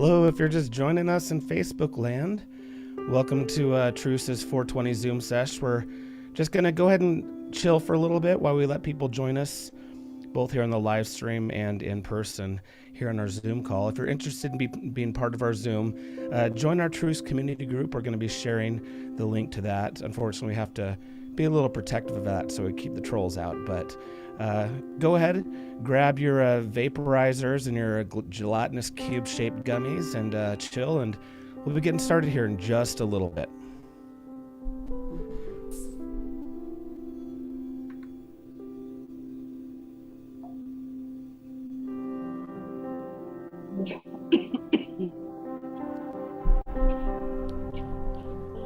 Hello, if you're just joining us in Facebook land, welcome to TRUCE's 420 Zoom sesh. We're just going to go ahead and chill for a little bit while we let people join us, both here on the live stream and in person here on our Zoom call. If you're interested in being part of our Zoom, join our TRUCE community group. We're going to be sharing the link to that. Unfortunately, we have to be a little protective of that so we keep the trolls out, but go ahead, grab your vaporizers and your gelatinous cube-shaped gummies and chill, and we'll be getting started here in just a little bit.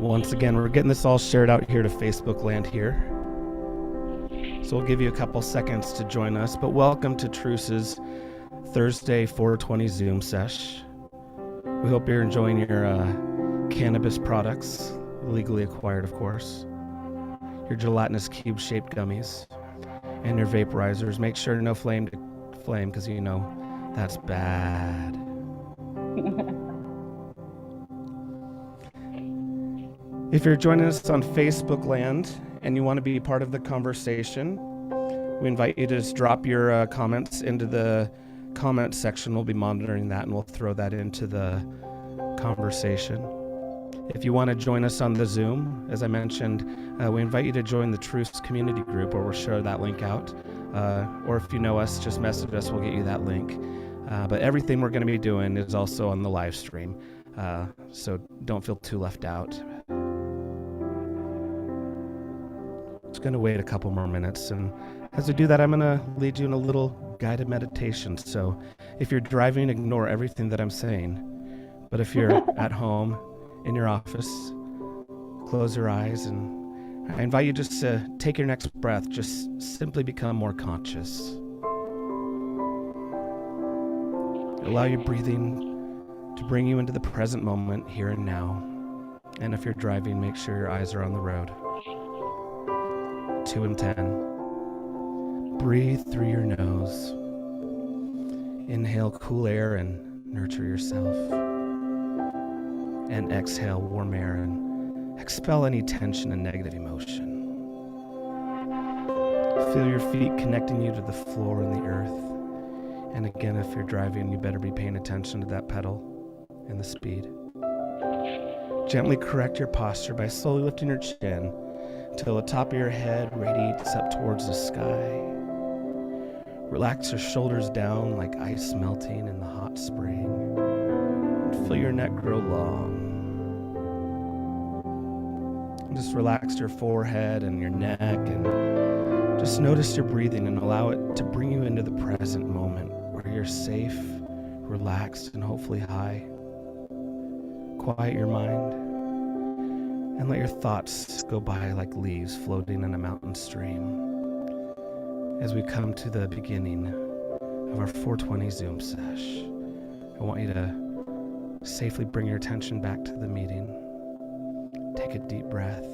Once again, we're getting this all shared out here to Facebook land here. So we'll give you a couple seconds to join us, but welcome to TRUCE's Thursday 420 Zoom sesh. We hope you're enjoying your cannabis products, legally acquired, of course, your gelatinous cube-shaped gummies, and your vaporizers. Make sure no flame to flame, because you know that's bad. If you're joining us on Facebook land and you want to be part of the conversation, we invite you to just drop your comments into the comment section. We'll be monitoring that and we'll throw that into the conversation. If you want to join us on the Zoom, as I mentioned, we invite you to join the TRUCE community group, where we'll share that link out. Or if you know us, just message us, we'll get you that link. But everything we're going to be doing is also on the live stream, so don't feel too left out. Just going to wait a couple more minutes, and as we do that, I'm going to lead you in a little guided meditation. So if you're driving, ignore everything that I'm saying. But if you're at home, in your office, close your eyes, and I invite you just to take your next breath. Just simply become more conscious. Allow your breathing to bring you into the present moment, here and now. And if you're driving, make sure your eyes are on the road. 2 and 10. Breathe through your nose. Inhale cool air and nurture yourself. And exhale warm air and expel any tension and negative emotion. Feel your feet connecting you to the floor and the earth. And again, if you're driving, you better be paying attention to that pedal and the speed. Gently correct your posture by slowly lifting your chin till the top of your head radiates up towards the sky. Relax your shoulders down like ice melting in the hot spring. And feel your neck grow long. And just relax your forehead and your neck, and just notice your breathing and allow it to bring you into the present moment where you're safe, relaxed, and hopefully high. Quiet your mind and let your thoughts go by like leaves floating in a mountain stream as we come to the beginning of our 420 Zoom sesh. I want you to safely bring your attention back to the meeting. Take a deep breath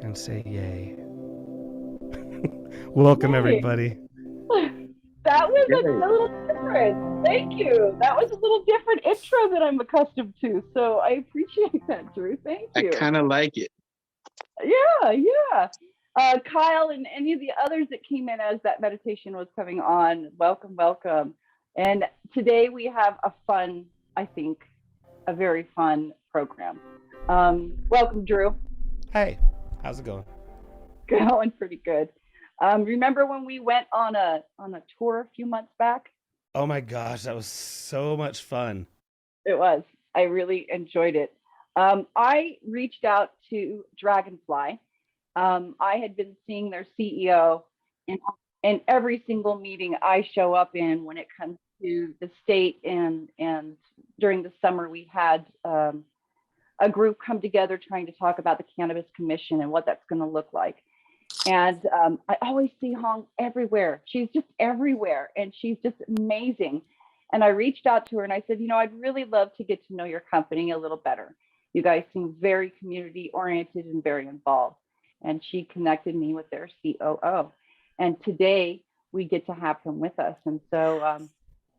and say yay. Welcome, everybody. That was a little different. Thank you. That was a little different intro than I'm accustomed to. So I appreciate that, Drew. Thank you. I kind of like it. Yeah. Kyle and any of the others that came in as that meditation was coming on, welcome. And today we have a very fun program. Welcome, Drew. Hey, how's it going? Going pretty good. Remember when we went on a tour a few months back? Oh my gosh, that was so much fun. It was. I really enjoyed it. I reached out to Dragonfly. I had been seeing their CEO in every single meeting I show up in when it comes to the state, and during the summer we had a group come together trying to talk about the Cannabis Commission and what that's going to look like. And I always see Hong everywhere. She's just everywhere, and she's just amazing. And I reached out to her and I said, I'd really love to get to know your company a little better. You guys seem very community oriented and very involved. And she connected me with their COO. And today we get to have him with us. And so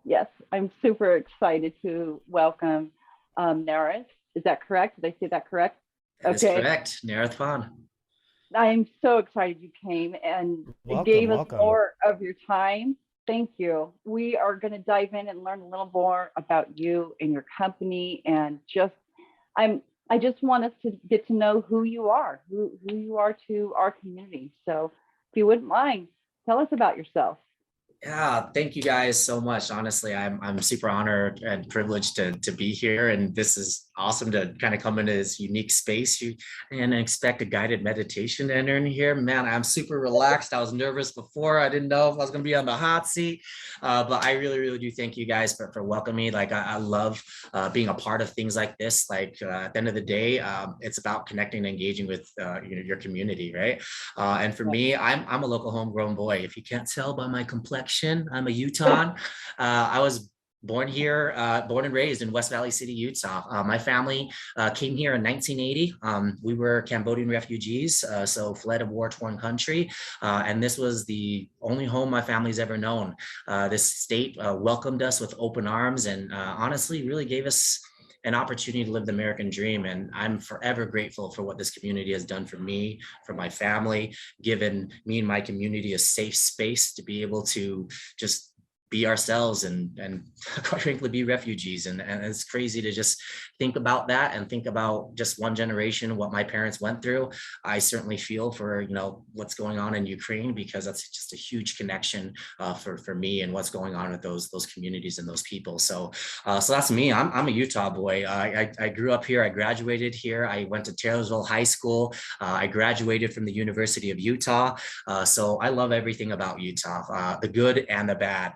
Yes, I'm super excited to welcome Narith. Is that correct? Did I say that correct? That is Okay. correct. Narith. I'm so excited you came and Welcome, gave us welcome. more of your time. Thank you. We are going to dive in and learn a little more about you and your company, and I just want us to get to know who you are, who you are to our community. So if you wouldn't mind, tell us about yourself. Yeah, thank you guys so much. Honestly, I'm super honored and privileged to be here, and this is awesome to kind of come into this unique space and expect a guided meditation to enter in here. Man, I'm super relaxed. I was nervous before. I didn't know if I was going to be on the hot seat, but I really, really do thank you guys for welcoming me. Like I love being a part of things like this. Like at the end of the day, it's about connecting and engaging with your community, right? And for me, I'm a local homegrown boy. If you can't tell by my complexion, I'm a Utahn. I was born here, born and raised in West Valley City, Utah. My family came here in 1980. We were Cambodian refugees, so fled a war-torn country. And this was the only home my family's ever known. This state welcomed us with open arms and honestly really gave us an opportunity to live the American dream. And I'm forever grateful for what this community has done for me, for my family, given me and my community a safe space to be able to just be ourselves and quite frankly be refugees. And it's crazy to just think about that and think about just one generation, what my parents went through. I certainly feel for what's going on in Ukraine, because that's just a huge connection for me and what's going on with those communities and those people. So that's me. I'm a Utah boy. I grew up here. I graduated here. I went to Taylorsville High School. I graduated from the University of Utah. So I love everything about Utah, the good and the bad.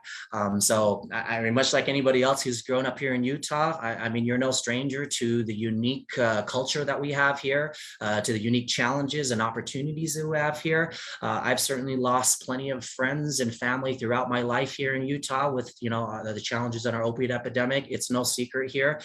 So I mean, much like anybody else who's grown up here in Utah, I mean, you're no stranger to the unique culture that we have here, to the unique challenges and opportunities that we have here. I've certainly lost plenty of friends and family throughout my life here in Utah with, the challenges in our opiate epidemic. It's no secret here.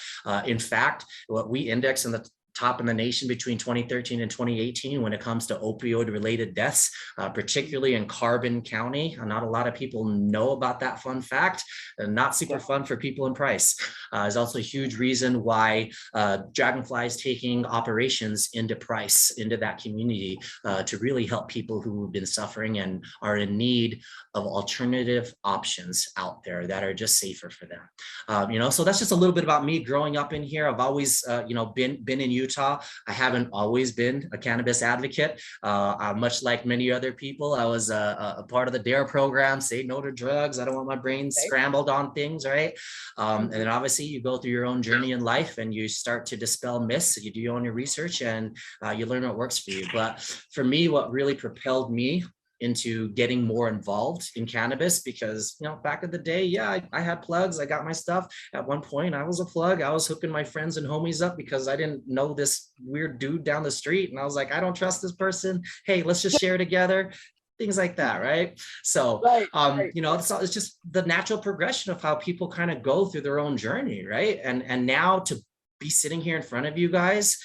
In fact, what we index in the top in the nation between 2013 and 2018 when it comes to opioid related deaths, particularly in Carbon County. Not a lot of people know about that fun fact, and not super fun for people in Price. Is also a huge reason why Dragonfly is taking operations into Price, into that community, to really help people who have been suffering and are in need of alternative options out there that are just safer for them. So that's just a little bit about me growing up in here. I've always, been in Utah. I haven't always been a cannabis advocate. Much like many other people, I was a part of the DARE program, say no to drugs. I don't want my brain scrambled on things, right? And then obviously you go through your own journey in life and you start to dispel myths. You do your own research and you learn what works for you. But for me, what really propelled me into getting more involved in cannabis, because back in the day, I had plugs, I got my stuff. At one point I was a plug. I was hooking my friends and homies up because I didn't know this weird dude down the street, and I was like, I don't trust this person, hey, let's just share together, things like that, right? So it's just the natural progression of how people kind of go through their own journey, right? And now to be sitting here in front of you guys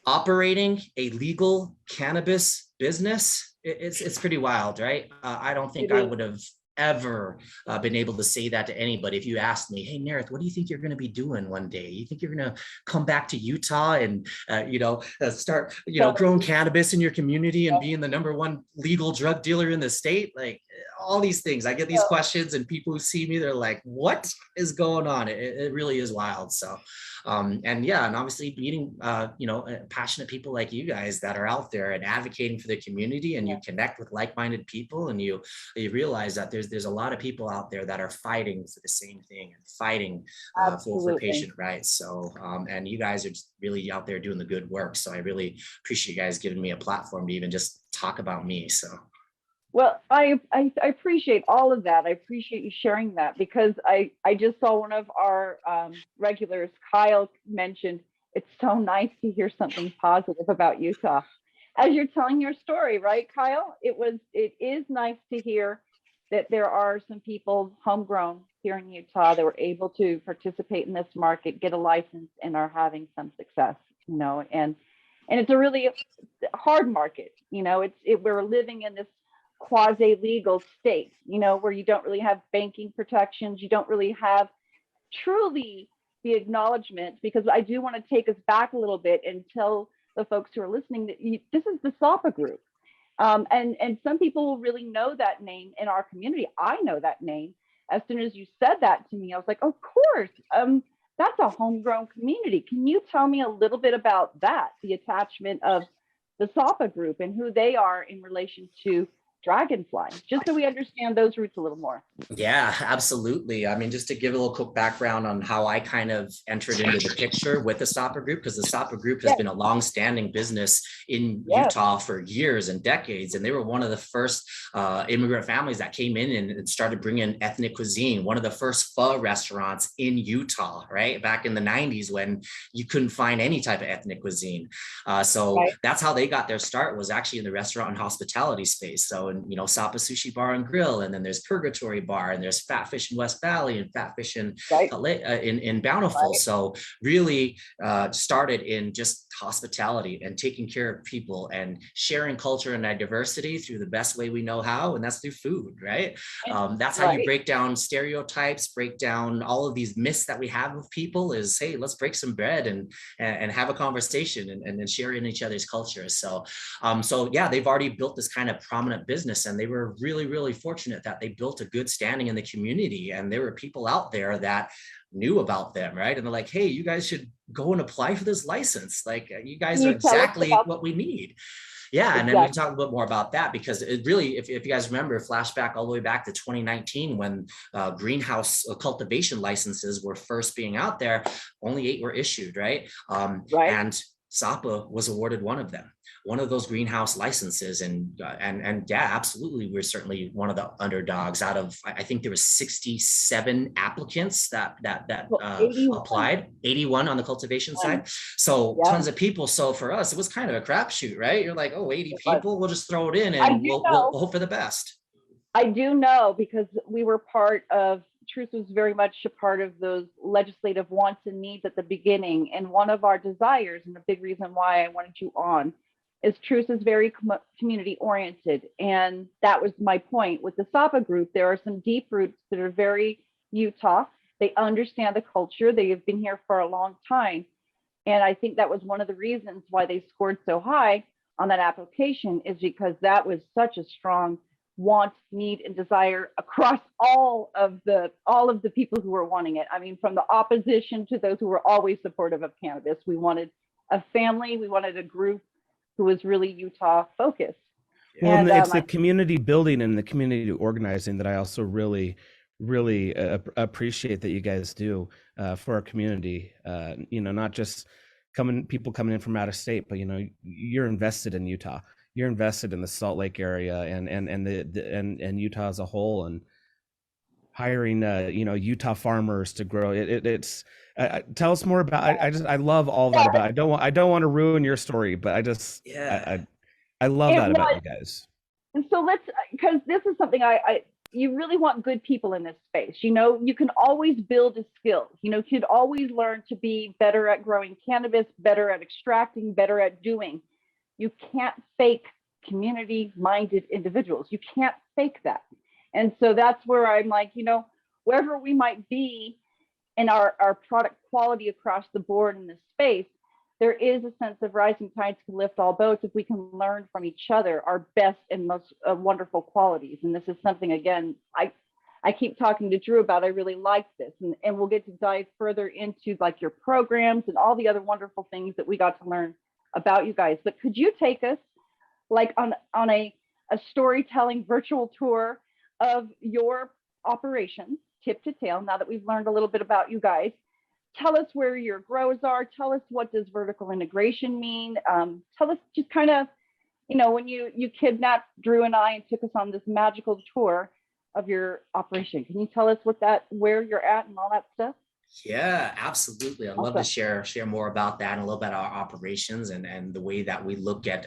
operating a legal cannabis business, it's pretty wild, right? I don't think I would have ever been able to say that to anybody. If you asked me, hey, Narith, what do you think you're going to be doing one day? You think you're going to come back to Utah and, start, growing cannabis in your community and being the #1 legal drug dealer in the state? Like all these things, I get these questions, and people who see me, they're like, what is going on? It really is wild. So, and obviously meeting, passionate people like you guys that are out there and advocating for the community, and you connect with like-minded people, and you realize that there's a lot of people out there that are fighting for the same thing and fighting for patient rights. So, and you guys are just really out there doing the good work. So I really appreciate you guys giving me a platform to even just talk about me. So. Well, I appreciate all of that. I appreciate you sharing that, because I just saw one of our regulars, Kyle, mentioned it's so nice to hear something positive about Utah. As you're telling your story, right, Kyle? It is nice to hear that there are some people homegrown here in Utah that were able to participate in this market, get a license, and are having some success, and it's a really hard market. We're living in this quasi-legal state, you know, where you don't really have banking protections, you don't really have truly the acknowledgement, because I do want to take us back a little bit and tell the folks who are listening that this is the SAPA group. And some people will really know that name in our community. I know that name. As soon as you said that to me, I was like, of course, that's a homegrown community. Can you tell me a little bit about that, the attachment of the SAPA group and who they are in relation to Dragonfly, just so we understand those roots a little more? Yeah, absolutely. I mean, just to give a little quick background on how I kind of entered into the picture with the SAPA group, because the SAPA group has been a long-standing business in Utah for years and decades. And they were one of the first immigrant families that came in and started bringing ethnic cuisine, one of the first pho restaurants in Utah, right? Back in the 90s when you couldn't find any type of ethnic cuisine. So that's how they got their start, was actually in the restaurant and hospitality space. So, and, you know, SAPA Sushi Bar and Grill, and then there's Purgatory Bar, and there's Fat Fish in West Valley and Fat Fish in Bountiful. So really started in just hospitality and taking care of people and sharing culture and diversity through the best way we know how, and that's through food, right? That's how you break down stereotypes, break down all of these myths that we have of people, is, hey, let's break some bread and have a conversation and share in each other's cultures. So yeah, they've already built this kind of prominent business, and they were really, really fortunate that they built a good standing in the community, and there were people out there that knew about them, right? And they're like, hey, you guys should go and apply for this license. Like, you guys are exactly what we need. Yeah, and then we can talk a bit more about that, because it really, if you guys remember, flashback all the way back to 2019 when greenhouse cultivation licenses were first being out there, only 8 were issued, right? And SAPA was awarded one of them, one of those greenhouse licenses. And yeah, absolutely, we're certainly one of the underdogs. Out of, I think there was 67 applicants that applied, 81 on the cultivation side. So tons of people. So for us, it was kind of a crapshoot, right? You're like, oh, 80 people, we'll just throw it in and we'll hope for the best. I do know, because we were part of, TRUCE was very much a part of those legislative wants and needs at the beginning. And one of our desires, and the big reason why I wanted you on, is TRUCE is very community oriented. And that was my point with the SAPA group. There are some deep roots that are very Utah. They understand the culture. They have been here for a long time. And I think that was one of the reasons why they scored so high on that application, is because that was such a strong want, need, and desire across all of the people who were wanting it. I mean, from the opposition to those who were always supportive of cannabis. We wanted a family, we wanted a group who was really Utah focused. Well, and it's the community building and the community organizing that I also really appreciate that you guys do for our community. You know, not just people coming in from out of state, but, you know, you're invested in Utah. You're invested in the Salt Lake area and Utah as a whole, and hiring you know, Utah farmers to grow it. It's tell us more about. I love all that about. I don't want to ruin your story, but I love that about you guys. And so because this is something you really want good people in this space. You know, you can always build a skill. You know, you could always learn to be better at growing cannabis, better at extracting, better at doing. You can't fake community-minded individuals. You can't fake that. And so that's where I'm like, you know, wherever we might be in our product quality across the board in this space, there is a sense of rising tides can lift all boats if we can learn from each other our best and most wonderful qualities. And this is something, again, I keep talking to Drew about. I really like this, and we'll get to dive further into like your programs and all the other wonderful things that we got to learn about you guys. But could you take us like on a storytelling virtual tour of your operations, tip to tail, now that we've learned a little bit about you guys? Tell us where your grows are. Tell us, what does vertical integration mean? Tell us just kind of, you know, when you kidnapped Drew and I and took us on this magical tour of your operation. Can you tell us where you're at and all that stuff? Yeah, absolutely. I'd love to Awesome. share more about that and a little bit about our operations and the way that we look at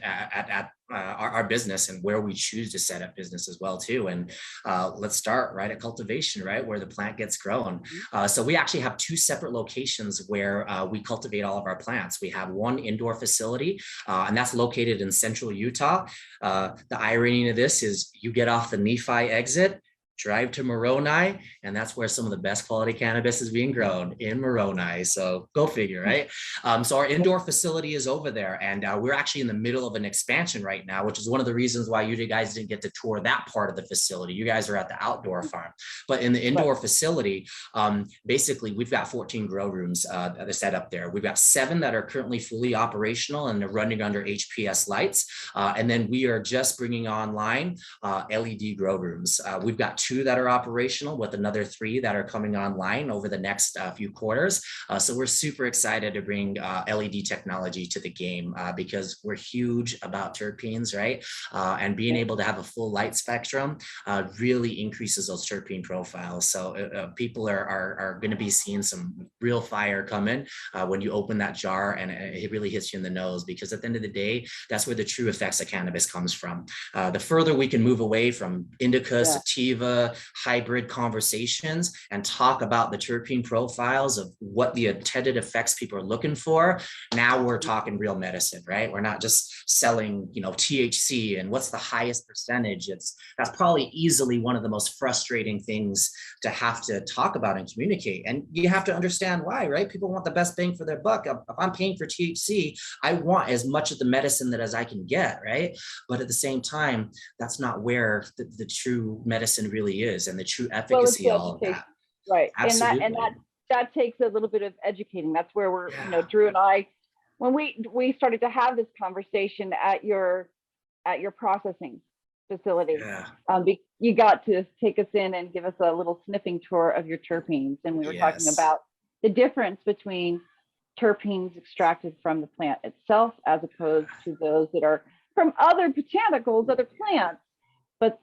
our business and where we choose to set up business as well too. And let's start right at cultivation, right where the plant gets grown. So we actually have two separate locations where we cultivate all of our plants. We have one indoor facility, and that's located in central Utah. The irony of this is you get off the Nephi exit, drive to Moroni, and that's where some of the best quality cannabis is being grown, in Moroni. So go figure, right? So our indoor facility is over there, and we're actually in the middle of an expansion right now, which is one of the reasons why you guys didn't get to tour that part of the facility. You guys are at the outdoor farm, but in the indoor facility, basically we've got 14 grow rooms that are set up there. We've got 7 that are currently fully operational and they're running under HPS lights, and then we are just bringing online LED grow rooms. We've got 2 that are operational with another 3 that are coming online over the next few quarters. So we're super excited to bring LED technology to the game because we're huge about terpenes, right? And being able to have a full light spectrum really increases those terpene profiles. So people are going to be seeing some real fire coming when you open that jar, and it really hits you in the nose, because at the end of the day, that's where the true effects of cannabis comes from. The further we can move away from indica, sativa, hybrid conversations and talk about the terpene profiles of what the intended effects people are looking for, now we're talking real medicine, right? We're not just selling, THC and what's the highest percentage. That's probably easily one of the most frustrating things to have to talk about and communicate. And you have to understand why, right? People want the best bang for their buck. If I'm paying for THC, I want as much of the medicine as I can get, right? But at the same time, that's not where the true medicine really is, and the true efficacy of all of that. Right. Absolutely. And that takes a little bit of educating. That's where we're, Drew and I, when we started to have this conversation at your processing facility, you got to take us in and give us a little sniffing tour of your terpenes. And we were talking about the difference between terpenes extracted from the plant itself as opposed to those that are from other botanicals, other plants. But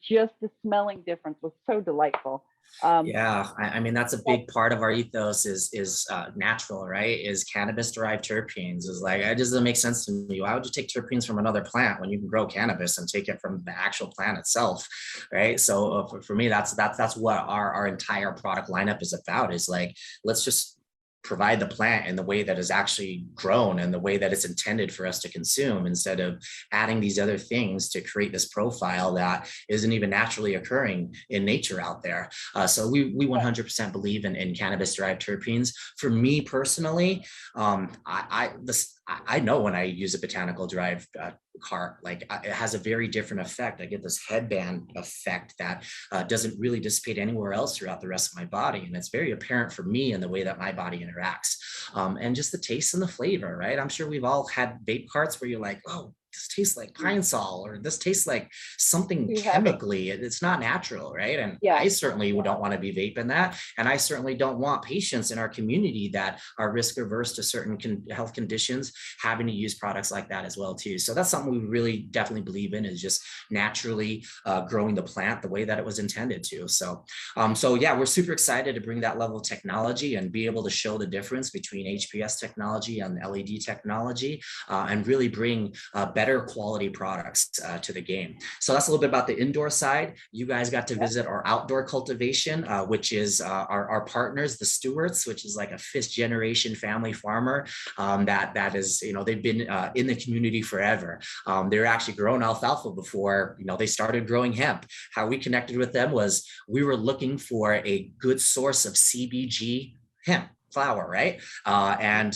just the smelling difference was so delightful. I mean, that's a big part of our ethos is natural, right? Is cannabis derived terpenes. Is like, it doesn't make sense to me. Why would you take terpenes from another plant when you can grow cannabis and take it from the actual plant itself, right? So for me, that's what our entire product lineup is about, is like, let's just provide the plant in the way that is actually grown and the way that it's intended for us to consume, instead of adding these other things to create this profile that isn't even naturally occurring in nature out there. So we 100% believe in cannabis derived terpenes. For me personally, I know when I use a botanical derived cart, like it has a very different effect. I get this headband effect that doesn't really dissipate anywhere else throughout the rest of my body. And it's very apparent for me in the way that my body interacts. And just the taste and the flavor, right? I'm sure we've all had vape carts where you're like, oh, this tastes like pine sol, or this tastes like something chemically. It's not natural, right? And I certainly don't want to be vaping that. And I certainly don't want patients in our community that are risk averse to certain health conditions having to use products like that as well too. So that's something we really definitely believe in, is just naturally growing the plant the way that it was intended to. So yeah, we're super excited to bring that level of technology and be able to show the difference between HPS technology and LED technology, and really bring better quality products to the game. So that's a little bit about the indoor side. You guys got to visit our outdoor cultivation, which is our partners, the Stewarts, which is like a 5th generation family farmer that is, they've been in the community forever. They were actually growing alfalfa before, they started growing hemp. How we connected with them was we were looking for a good source of CBG hemp flower, right? And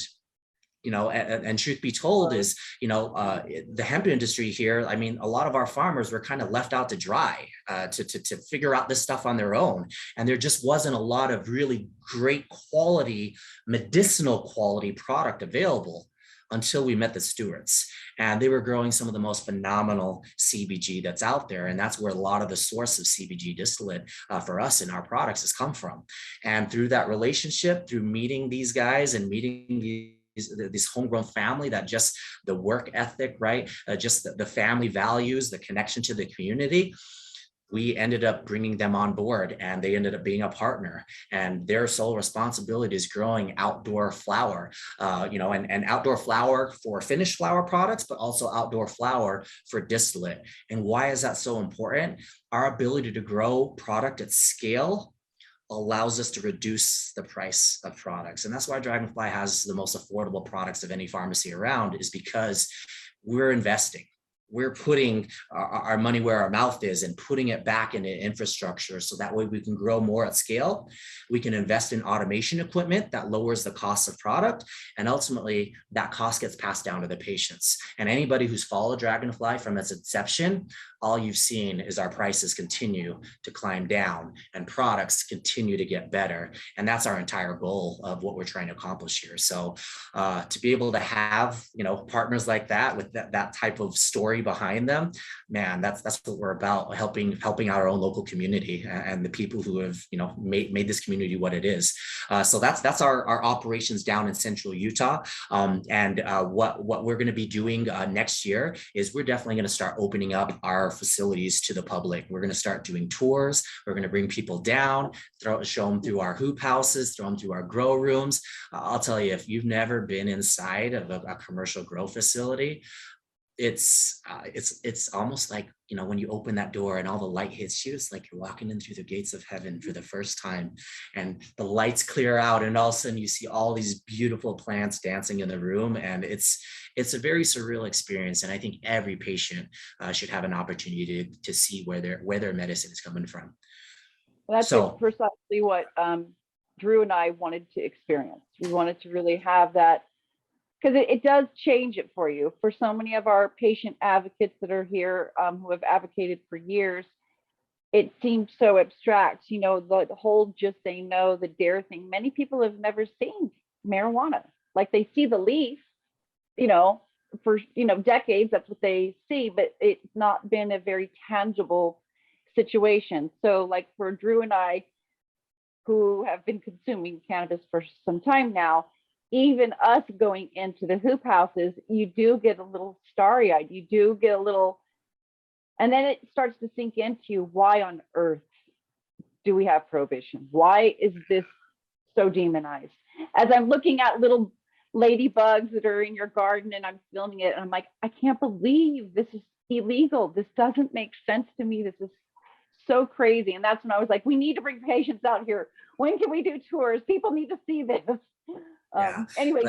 truth be told is, the hemp industry here, I mean, a lot of our farmers were kind of left out to dry to figure out this stuff on their own. And there just wasn't a lot of really great quality, medicinal quality product available until we met the Stewarts. And they were growing some of the most phenomenal CBG that's out there. And that's where a lot of the source of CBG distillate for us in our products has come from. And through that relationship, through meeting these guys and meeting this homegrown family, that just the work ethic, right? Just the family values, the connection to the community. we ended up bringing them on board, and they ended up being a partner, and their sole responsibility is growing outdoor flower, and outdoor flower for finished flower products, but also outdoor flower for distillate. And why is that so important? Our ability to grow product at scale allows us to reduce the price of products. And that's why Dragonfly has the most affordable products of any pharmacy around, is because we're investing. We're putting our money where our mouth is and putting it back into infrastructure, so that way we can grow more at scale. We can invest in automation equipment that lowers the cost of product, and ultimately that cost gets passed down to the patients. And anybody who's followed Dragonfly from its inception, all you've seen is our prices continue to climb down and products continue to get better. And that's our entire goal of what we're trying to accomplish here. So to be able to have, partners like that with that type of story behind them, man, that's what we're about, helping out our own local community and the people who have, made this community what it is. So that's our operations down in central Utah. And what we're going to be doing next year is we're definitely going to start opening up our facilities to the public. We're going to start doing tours. We're going to bring people down, show them through our hoop houses, throw them through our grow rooms. I'll tell you, if you've never been inside of a commercial grow facility, it's almost like, when you open that door and all the light hits you, it's like you're walking in through the gates of heaven for the first time, and the lights clear out, and all of a sudden you see all these beautiful plants dancing in the room, and it's a very surreal experience. And I think every patient should have an opportunity to see where their medicine is coming from. Well, that's precisely what Drew and I wanted to experience. We wanted to really have that, because it does change it for you. For so many of our patient advocates that are here who have advocated for years, it seems so abstract, the whole just say no, the dare thing. Many people have never seen marijuana. Like, they see the leaf, for, decades, that's what they see, but it's not been a very tangible situation. So like for Drew and I, who have been consuming cannabis for some time now, even us going into the hoop houses, you do get a little starry-eyed. You do get a little, and then it starts to sink into you, why on earth do we have prohibition? Why is this so demonized? As I'm looking at little ladybugs that are in your garden and I'm filming it, and I'm like, I can't believe this is illegal. This doesn't make sense to me. This is so crazy. And that's when I was like, we need to bring patients out here. When can we do tours? People need to see this. Anyway,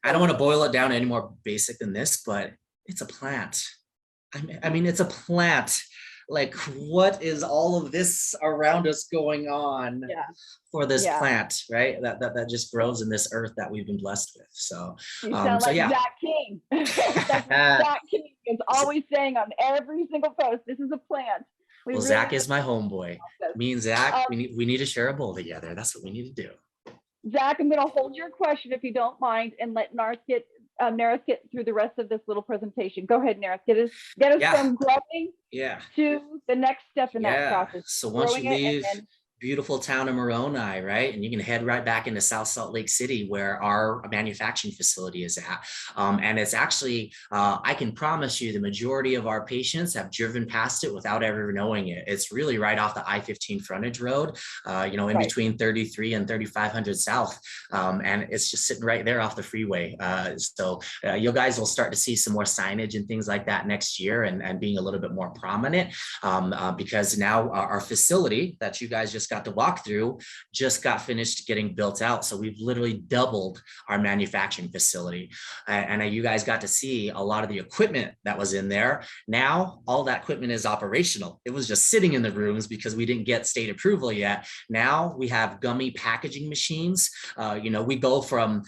I don't want to boil it down any more basic than this, but it's a plant. I mean, it's a plant. Like, what is all of this around us going on for this plant, right? That just grows in this earth that we've been blessed with. So, you sound like Zach King. Zach King is always saying on every single post, this is a plant. Well, Zach is my homeboy. Me and Zach, we need to share a bowl together. That's what we need to do. Zach, I'm going to hold your question if you don't mind, and let Narith get through the rest of this little presentation. Go ahead, Narith. Get us from growing to the next step in that process. So once you leave beautiful town of Moroni, right, and you can head right back into South Salt Lake City, where our manufacturing facility is at. And it's actually, I can promise you, the majority of our patients have driven past it without ever knowing it. It's really right off the I-15 frontage road, in between 33 and 3500 South. And it's just sitting right there off the freeway. So you guys will start to see some more signage and things like that next year, and being a little bit more prominent, because now our facility that you guys just got to walk through just got finished getting built out. So we've literally doubled our manufacturing facility, and you guys got to see a lot of the equipment that was in there. Now all that equipment is operational. It was just sitting in the rooms because we didn't get state approval yet. Now we have gummy packaging machines. We go from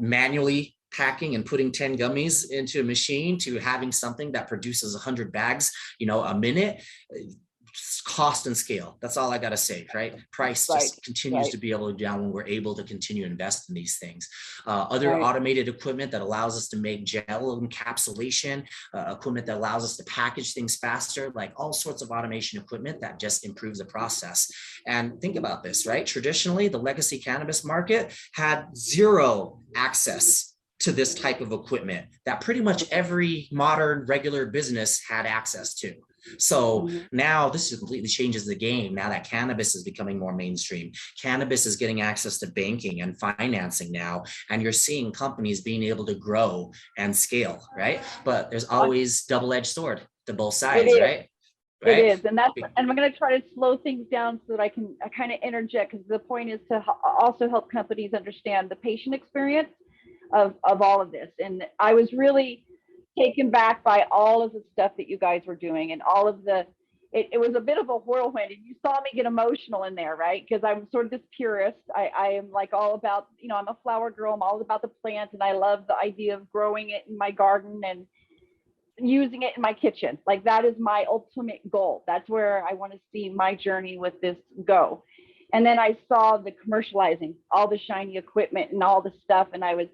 manually packing and putting 10 gummies into a machine to having something that produces 100 bags a minute. Cost and scale. That's all I got to say, right? Price just continues to be able to go down when we're able to continue to invest in these things. Other automated equipment that allows us to make gel encapsulation, equipment that allows us to package things faster, like all sorts of automation equipment that just improves the process. And think about this, right? Traditionally, the legacy cannabis market had zero access to this type of equipment that pretty much every modern regular business had access to. So Mhm. now this completely changes the game. Now that cannabis is becoming more mainstream, cannabis is getting access to banking and financing now, and you're seeing companies being able to grow and scale, right? But there's always double-edged sword to both It sides, is. right? It Right? is, and I'm going to try to slow things down so that I can kind of interject, because the point is to also help companies understand the patient experience of all of this. And I was really taken back by all of the stuff that you guys were doing, and all of it was a bit of a whirlwind, and you saw me get emotional in there, right? Because I'm sort of this purist. I am like all about, I'm a flower girl. I'm all about the plant, and I love the idea of growing it in my garden and using it in my kitchen. Like, that is my ultimate goal. That's where I want to see my journey with this go. And then I saw the commercializing, all the shiny equipment and all the stuff, and I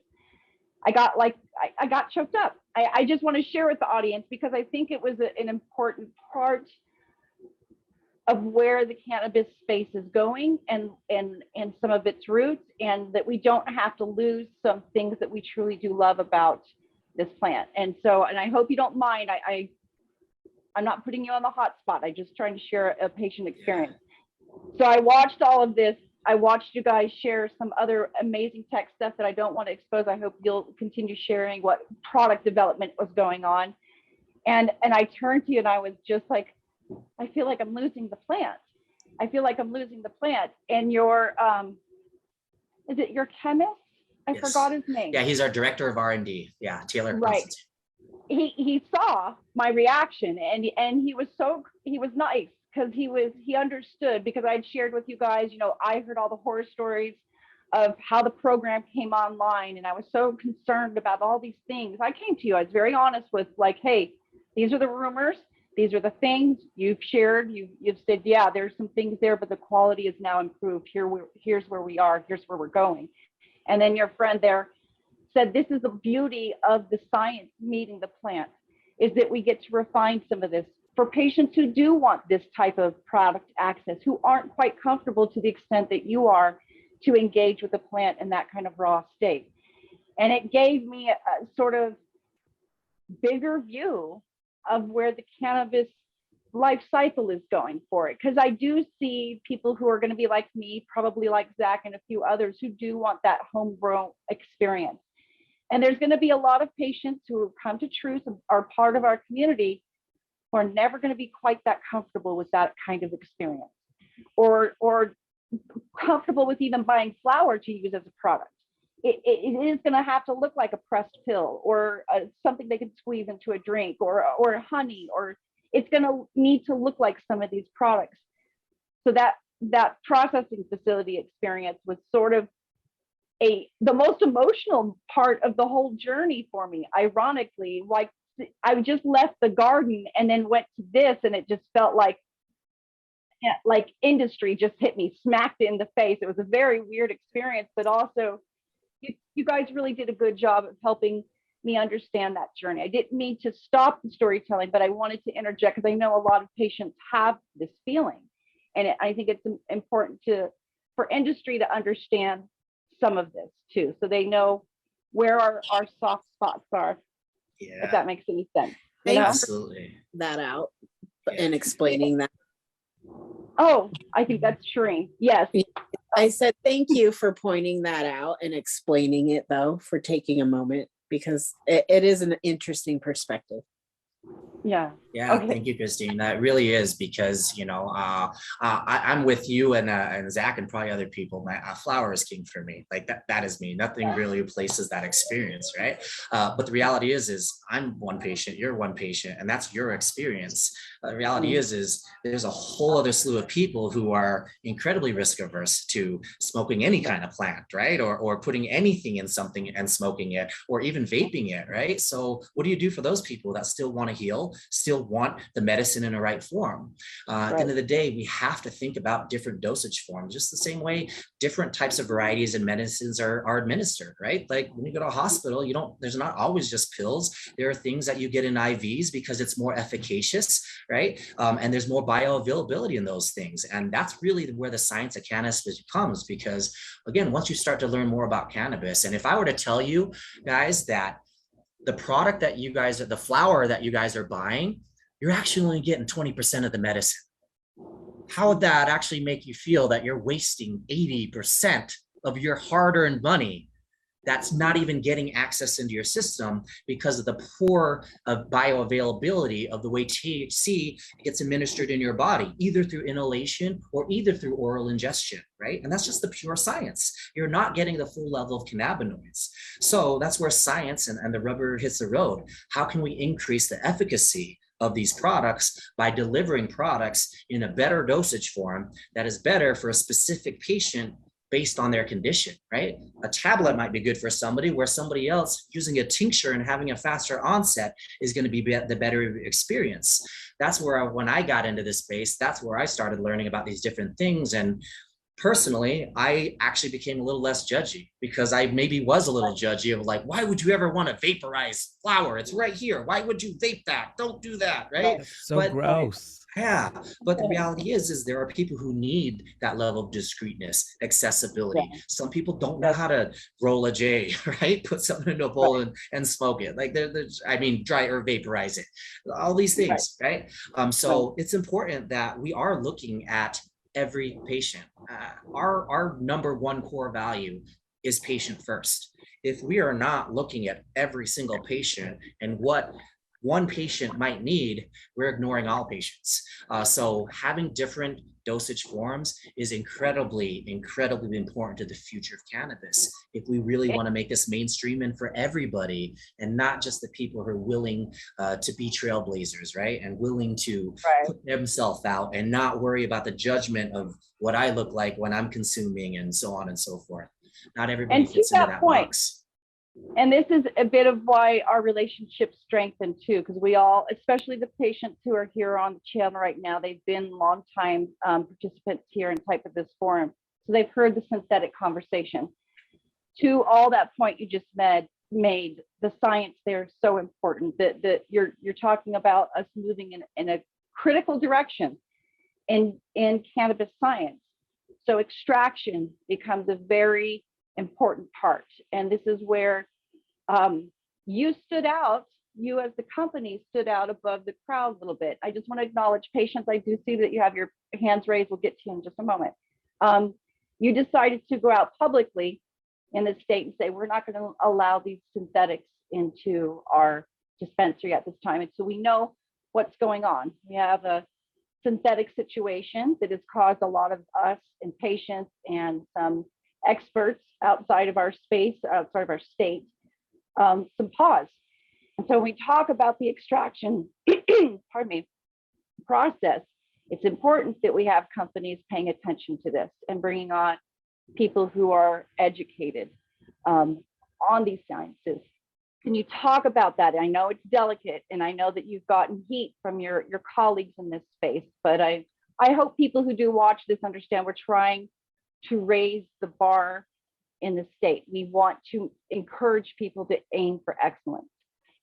got choked up. I just want to share with the audience, because I think it was an important part of where the cannabis space is going, and some of its roots, and that we don't have to lose some things that we truly do love about this plant. And I hope you don't mind. I'm not putting you on the hot spot. I'm just trying to share a patient experience. So I watched all of this. I watched you guys share some other amazing tech stuff that I don't want to expose. I hope you'll continue sharing what product development was going on. And I turned to you and I was just like, I feel like I'm losing the plant. I feel like I'm losing the plant. And your, is it your chemist? I Yes. forgot his name. Yeah, he's our director of R&D. Yeah, Taylor. Right. He saw my reaction, and he was nice, because he understood, because I'd shared with you guys, I heard all the horror stories of how the program came online, and I was so concerned about all these things. I came to you, I was very honest with, like, hey, these are the rumors, these are the things you've shared, you've said, yeah, there's some things there, but the quality is now improved. Here's where we are, here's where we're going. And then your friend there said, this is the beauty of the science meeting the plant, is that we get to refine some of this for patients who do want this type of product access, who aren't quite comfortable to the extent that you are to engage with the plant in that kind of raw state. And it gave me a sort of bigger view of where the cannabis life cycle is going for it. Because I do see people who are going to be like me, probably like Zach and a few others, who do want that homegrown experience. And there's going to be a lot of patients who come to TRUCE and are part of our community who are never going to be quite that comfortable with that kind of experience, or comfortable with even buying flower to use as a product. It is going to have to look like a pressed pill, or something they can squeeze into a drink, or honey, or it's going to need to look like some of these products. So that processing facility experience was sort of the most emotional part of the whole journey for me. Ironically, like, I just left the garden and then went to this, and it just felt like industry just hit me, smacked in the face. It was a very weird experience, but also you guys really did a good job of helping me understand that journey. I didn't mean to stop the storytelling, but I wanted to interject, because I know a lot of patients have this feeling, and I think it's important for industry to understand some of this too, so they know where our soft spots are. Yeah. If that makes any sense. Absolutely. That out and explaining that. Oh, I think that's Shireen. Yes. I said thank you for pointing that out and explaining it, though, for taking a moment, because it is an interesting perspective. Yeah. Yeah. Okay. Thank you, Christine. That really is, because, I'm with you and Zach and probably other people. My flower is king for me. Like that is me. Nothing really replaces that experience. Right. But the reality is I'm one patient, you're one patient, and that's your experience. The reality is there's a whole other slew of people who are incredibly risk averse to smoking any kind of plant, right? Or putting anything in something and smoking it, or even vaping it. Right. So what do you do for those people that still want to heal, still want the medicine in a right form? At the end of the day, we have to think about different dosage forms, just the same way different types of varieties and medicines are administered, right? Like when you go to a hospital, there's not always just pills. There are things that you get in IVs because it's more efficacious, right? And there's more bioavailability in those things. And that's really where the science of cannabis comes, because again, once you start to learn more about cannabis, and if I were to tell you guys that the product that you guys, the flower that you guys are buying, you're actually only getting 20% of the medicine. How would that actually make you feel that you're wasting 80% of your hard-earned money that's not even getting access into your system because of the poor bioavailability of the way THC gets administered in your body, either through inhalation or either through oral ingestion, right? And that's just the pure science. You're not getting the full level of cannabinoids. So that's where science and the rubber hits the road. How can we increase the efficacy of these products by delivering products in a better dosage form that is better for a specific patient based on their condition, right? A tablet might be good for somebody, where somebody else using a tincture and having a faster onset is going to be the better experience. That's where, when I got into this space, that's where I started learning about these different things. And personally, I actually became a little less judgy, because I maybe was a little judgy of like, why would you ever want to vaporize flower? It's right here. Why would you vape that? Don't do that, right? That's so gross. Yeah, but the reality is there are people who need that level of discreetness, accessibility. Yeah. Some people don't know how to roll a J, right? Put something into a bowl and smoke it. Like dry or vaporize it. All these things, right? So it's important that we are looking at every patient. Our number one core value is patient first. If we are not looking at every single patient and what one patient might need, we're ignoring all patients. So having different dosage forms is incredibly, incredibly important to the future of cannabis. If we really want to make this mainstream and for everybody, and not just the people who are willing to be trailblazers, right? And willing to put themselves out and not worry about the judgment of what I look like when I'm consuming and so on and so forth. Not everybody fits into that box. And this is a bit of why our relationship strengthened too, because we all, especially the patients who are here on the channel right now, they've been longtime participants here in Type of this forum. So they've heard the synthetic conversation. To all that point you just made, the science there is so important, that you're talking about us moving in a critical direction in cannabis science. So extraction becomes a very important part. And this is where you as the company stood out above the crowd a little bit. I just want to acknowledge patients. I do see that you have your hands raised. We'll get to you in just a moment. You decided to go out publicly in the state and say, we're not going to allow these synthetics into our dispensary at this time. And so we know what's going on. We have a synthetic situation that has caused a lot of us and patients and some experts outside of our space, outside of our state, some pause. And so when we talk about the extraction, pardon me, process, it's important that we have companies paying attention to this and bringing on people who are educated on these sciences. Can you talk about that? I know it's delicate, and I know that you've gotten heat from your colleagues in this space, but I hope people who do watch this understand we're trying to raise the bar in the state. We want to encourage people to aim for excellence.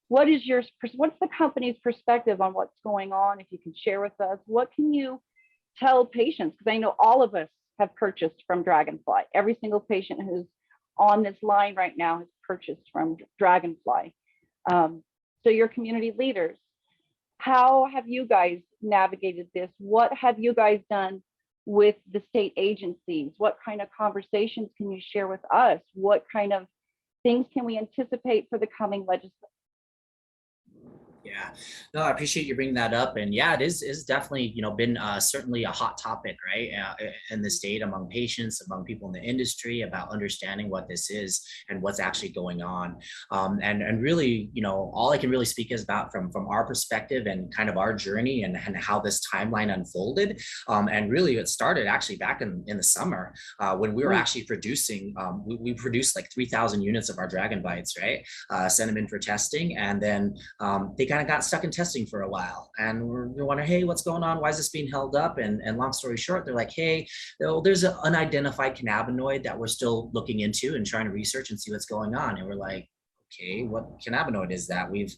What's the company's perspective on what's going on? If you can share with us, what can you tell patients? Because I know all of us have purchased from Dragonfly. Every single patient who's on this line right now has purchased from Dragonfly. So your community leaders, how have you guys navigated this? What have you guys done with the state agencies? What kind of conversations can you share with us? What kind of things can we anticipate for the coming legislation? Yeah, no, I appreciate you bringing that up. And yeah, it is definitely, been certainly a hot topic, right? In the state, among patients, among people in the industry, about understanding what this is and what's actually going on. And really, all I can really speak is about from our perspective and kind of our journey and how this timeline unfolded. And really it started actually back in the summer when we were actually producing, we produced like 3,000 units of our Dragon Bites, right? Sent them in for testing, and then they kind of got stuck in testing for a while, and we're wondering, hey, what's going on? Why is this being held up? And long story short, they're like, hey, there's an unidentified cannabinoid that we're still looking into and trying to research and see what's going on. And we're like, okay, what cannabinoid is that? We've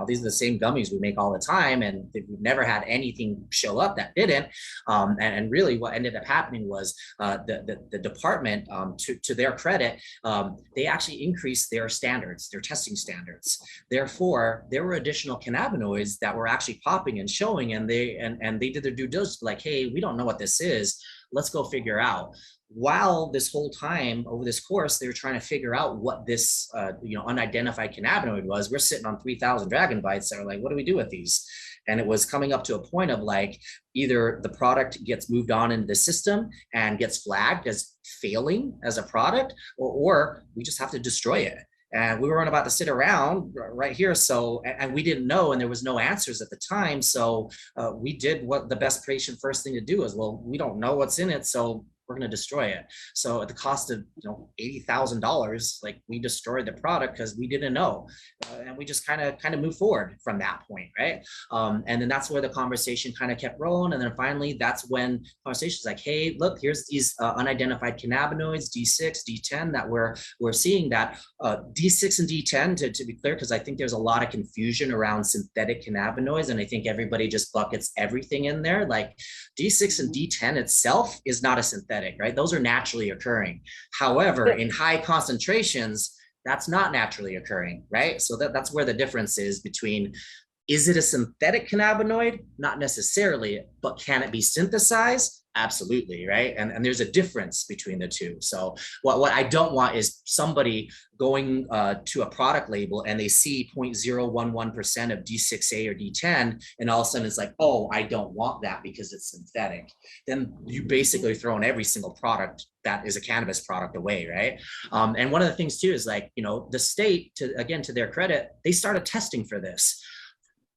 these are the same gummies we make all the time, and we've never had anything show up that didn't. And really what ended up happening was the department, to their credit, they actually increased their standards, their testing standards. Therefore, there were additional cannabinoids that were actually popping and showing, and they did their due diligence, like, hey, we don't know what this is. Let's go figure out. While this whole time over this course, they were trying to figure out what this unidentified cannabinoid was. We're sitting on 3,000 dragon bites that are like, what do we do with these? And it was coming up to a point of like, either the product gets moved on into the system and gets flagged as failing as a product, or we just have to destroy it. And we weren't about to sit around right here. So, and we didn't know, and there was no answers at the time. So we did what the best patient first thing to do is, well, we don't know what's in it, so we're going to destroy it. So at the cost of $80,000, like, we destroyed the product because we didn't know, and we just kind of moved forward from that point, right? And then that's where the conversation kind of kept rolling, and then finally that's when conversations like, hey, look, here's these unidentified cannabinoids, D6, D10, that we're seeing that D6 and D10, to be clear, because I think there's a lot of confusion around synthetic cannabinoids, and I think everybody just buckets everything in there. Like, D6 and D10 itself is not a synthetic, right? Those are naturally occurring. However, in high concentrations, that's not naturally occurring, right? So that's where the difference is between, is it a synthetic cannabinoid? Not necessarily, but can it be synthesized? Absolutely, right? And there's a difference between the two. So what I don't want is somebody going to a product label and they see 0.011% of D6A or D10, and all of a sudden it's like, oh, I don't want that because it's synthetic. Then you basically throwing every single product that is a cannabis product away, right? And one of the things too is like, the state, to their credit, they started testing for this.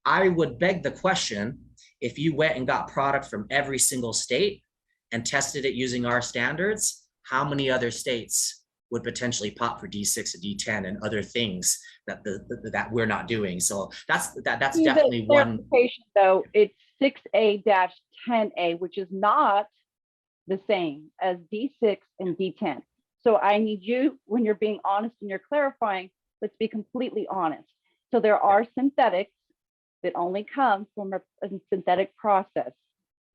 I would beg the question, if you went and got product from every single state and tested it using our standards, how many other states would potentially pop for D6 and D10 and other things that that we're not doing? So that's definitely one. Though, it's 6A-10A, which is not the same as D6 and D10. So I need you, when you're being honest and you're clarifying, let's be completely honest. So there are synthetics that only come from a synthetic process.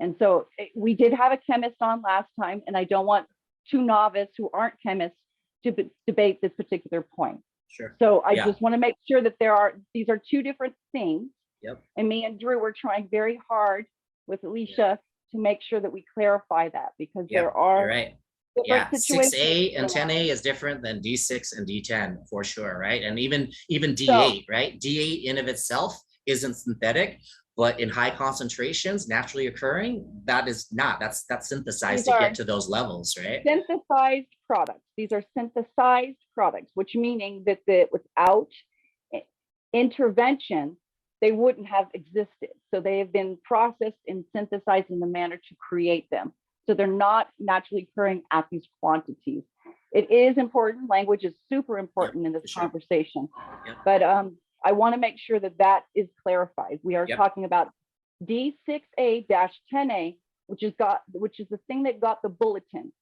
And so we did have a chemist on last time, and I don't want two novices who aren't chemists to debate this particular point. Sure. So I just want to make sure that these are two different things. Yep. And me and Drew were trying very hard with Alicia to make sure that we clarify that, because there are you're right. Yeah, 6A and 10A is different than D6 and D10 for sure, right? And even D8, right? D8 in of itself isn't synthetic, but in high concentrations, naturally occurring, that is not. That's synthesized to get to those levels, right? Synthesized products. These are synthesized products, which meaning that without intervention, they wouldn't have existed. So they have been processed and synthesized in the manner to create them. So they're not naturally occurring at these quantities. It is important. Language is super important in this conversation. But I want to make sure that is clarified. We are talking about D6A-10A, which is the thing that got the bulletin.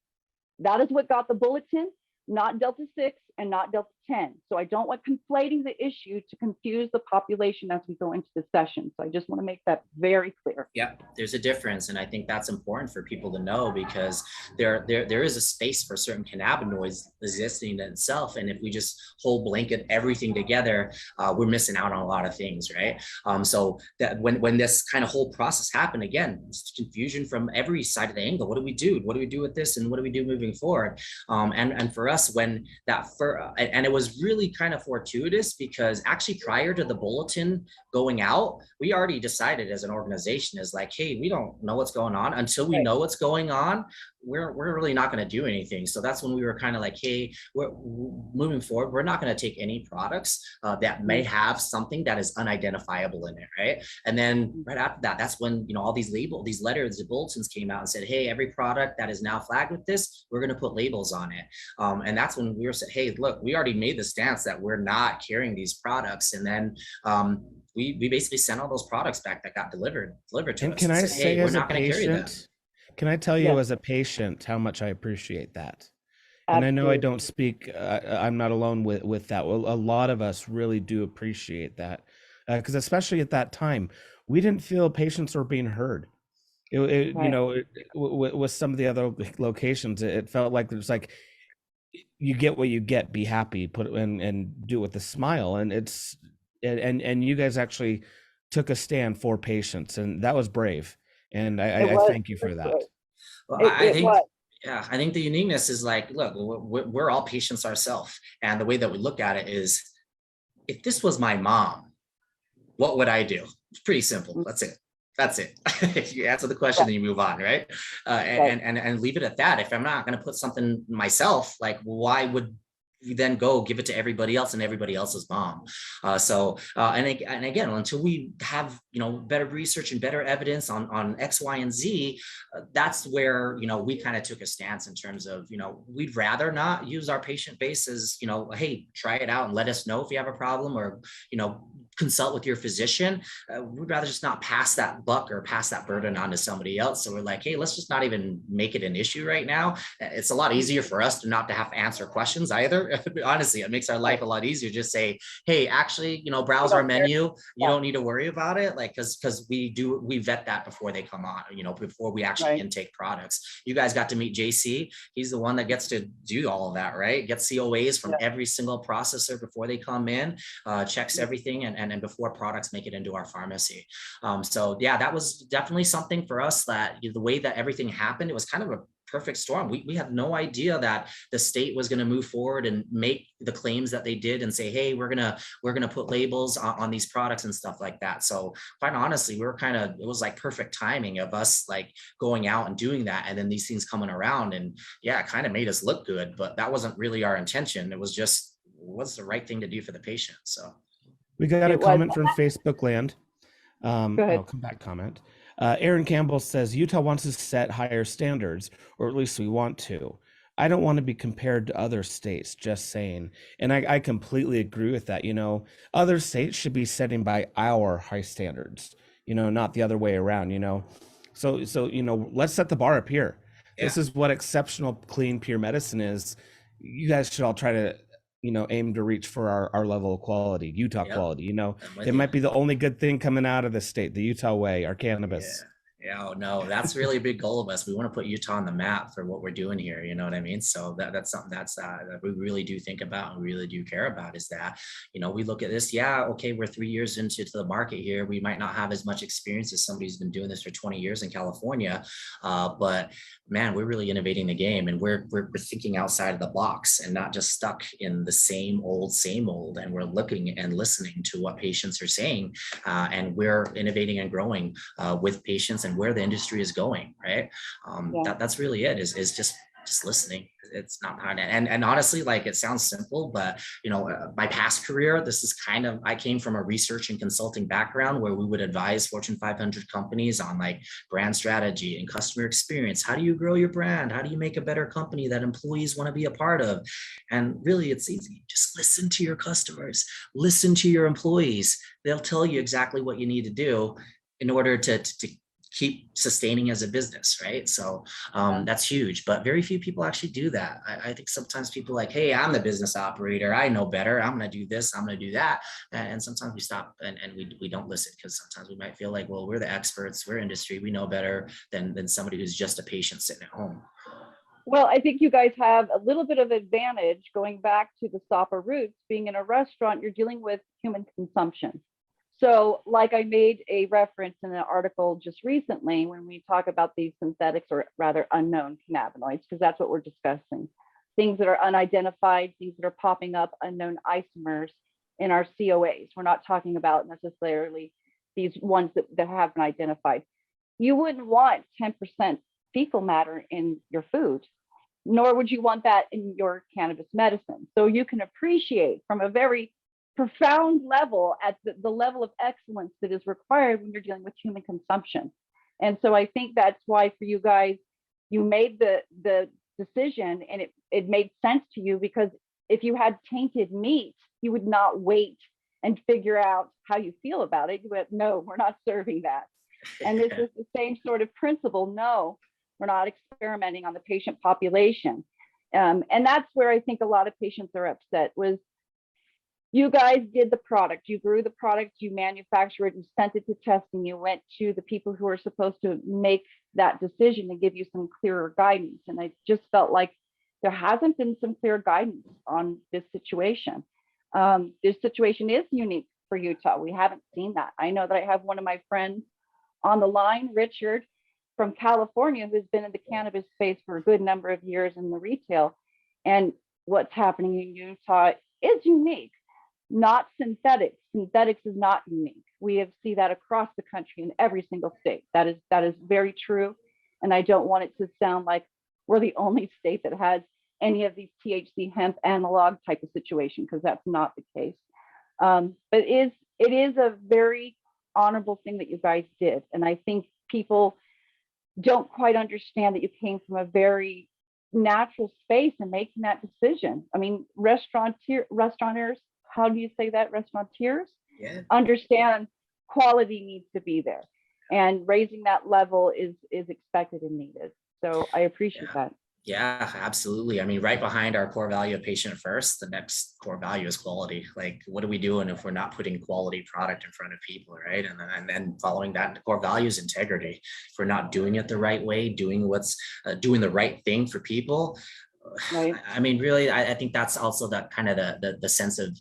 That is what got the bulletin, not Delta 6 and not Delta 10. So I don't want conflating the issue to confuse the population as we go into the session. So I just want to make that very clear. Yeah, there's a difference. And I think that's important for people to know, because there is a space for certain cannabinoids existing in itself. And if we just whole blanket everything together, we're missing out on a lot of things, right? So that when this kind of whole process happened, again, it's confusion from every side of the angle. What do we do? What do we do with this? And what do we do moving forward? And for us, when that and it was really kind of fortuitous, because actually prior to the bulletin going out, we already decided as an organization is like, hey, we don't know what's going on. Until we know what's going on, we're really not going to do anything. So that's when we were kind of like, hey, we're moving forward, we're not going to take any products that may have something that is unidentifiable in it, right? And then right after that, that's when all these letters, the bulletins came out and said, hey, every product that is now flagged with this, we're going to put labels on it. And that's when we were said, hey, look, we already made the stance that we're not carrying these products. And then we basically sent all those products back that got delivered to us. And can I said, say, hey, as a patient, can I tell you as a patient how much I appreciate that? And I know I don't speak, I'm not alone with that. Well, a lot of us really do appreciate that. because especially at that time, we didn't feel patients were being heard. Right. With some of the other locations, it felt like there's like, you get what you get, be happy, put it in and do it with a smile. And and you guys actually took a stand for patients, and that was brave. And It I was thank you for very that. great. Well, I It think, was. yeah, I think the uniqueness is like, look, we're all patients ourselves. And the way that we look at it is, if this was my mom, what would I do? It's pretty simple. That's it. That's it. You answer the question, Right. then you move on, right? Right. And leave it at that. If I'm not going to put something myself, like, why would you then go give it to everybody else and everybody else's mom? And again, until we have, you know, better research and better evidence on X, Y, and Z, that's where, you know, we kind of took a stance in terms of, you know, we'd rather not use our patient base as, you know, hey, try it out and let us know if you have a problem, or, you know, consult with your physician. We'd rather just not pass that buck or pass that burden on to somebody else. So we're like, hey, let's just not even make it an issue right now. It's a lot easier for us to not to have to answer questions either. Honestly, it makes our life a lot easier. Just say, hey, actually, you know, browse our menu. You don't need to worry about it. Like, because we vet that before they come on, you know, before we actually intake products. You guys got to meet JC. He's the one that gets to do all of that, right? Get COAs from every single processor before they come in, checks everything, and before products make it into our pharmacy. So yeah, that was definitely something for us, that the way that everything happened, it was kind of a perfect storm. We had no idea that the state was going to move forward and make the claims that they did and say, hey, we're gonna put labels on these products and stuff like that. So quite honestly, we were kind of, it was like perfect timing of us like going out and doing that, and then these things coming around, and yeah, it kind of made us look good, but that wasn't really our intention. It was just, what's the right thing to do for the patient. So We got a comment from Facebook land. Go ahead. Oh, come back comment. Aaron Campbell says Utah wants to set higher standards, or at least we want to. I don't want to be compared to other states, just saying. And I completely agree with that. You know, other states should be setting by our high standards, you know, not the other way around, you know. So you know, let's set the bar up here. yeah. This is what exceptional, clean, pure medicine is. You guys should all try to, you know, aim to reach for our level of quality, Utah quality. You know, it might be the only good thing coming out of the state, the Utah way, our cannabis. Yeah, oh, no, that's really a big goal of us. We want to put Utah on the map for what we're doing here. You know what I mean? So that's something that we really do think about and really do care about, is that, you know, we look at this. Yeah, okay, we're 3 years into the market here. We might not have as much experience as somebody who's been doing this for 20 years in California, but man, we're really innovating the game, and we're thinking outside of the box and not just stuck in the same old. And we're looking and listening to what patients are saying, and we're innovating and growing with patients and where the industry is going, right? That's really it, is just listening. It's not hard. And honestly, like, it sounds simple, but you know, my past career, this is kind of, I came from a research and consulting background where we would advise Fortune 500 companies on like brand strategy and customer experience. How do you grow your brand? How do you make a better company that employees want to be a part of? And really, it's easy. Just listen to your customers, listen to your employees. They'll tell you exactly what you need to do in order to keep sustaining as a business, right? So that's huge, but very few people actually do that. I think sometimes people like, hey, I'm the business operator, I know better, I'm gonna do this, I'm gonna do that. And sometimes we stop and we don't listen, because sometimes we might feel like, well, we're the experts, we're industry, we know better than somebody who's just a patient sitting at home. Well, I think you guys have a little bit of advantage going back to the Stopper roots. Being in a restaurant, you're dealing with human consumption. So like I made a reference in an article just recently when we talk about these synthetics, or rather unknown cannabinoids, because that's what we're discussing. Things that are unidentified, things that are popping up, unknown isomers in our COAs. We're not talking about necessarily these ones that have been identified. You wouldn't want 10% fecal matter in your food, nor would you want that in your cannabis medicine. So you can appreciate from a very profound level at the level of excellence that is required when you're dealing with human consumption. And so I think that's why for you guys, you made the decision, and it made sense to you, because if you had tainted meat, you would not wait and figure out how you feel about it. You would, no, we're not serving that. And this is the same sort of principle. No, we're not experimenting on the patient population. And that's where I think a lot of patients are upset was, you guys did the product, you grew the product, you manufactured it, you sent it to testing, you went to the people who are supposed to make that decision and give you some clearer guidance. And I just felt like there hasn't been some clear guidance on this situation. This situation is unique for Utah. We haven't seen that. I know that I have one of my friends on the line, Richard from California, who's been in the cannabis space for a good number of years in the retail. And what's happening in Utah is unique, not synthetics. Synthetics is not unique. We have seen that across the country in every single state. That is very true. And I don't want it to sound like we're the only state that has any of these THC hemp analog type of situation, because that's not the case. But it is a very honorable thing that you guys did. And I think people don't quite understand that you came from a very natural space in making that decision. I mean, restaurateurs, how do you say that? Restaurateurs? Yeah. Understand quality needs to be there, and raising that level is expected and needed. So I appreciate that. Yeah, absolutely. I mean, right behind our core value of patient first, the next core value is quality. Like, what are we doing if we're not putting quality product in front of people, right? And then following that, the core value is integrity. If we're not doing it the right way, doing the right thing for people. Right. I mean, really, I think that's also that kind of the sense of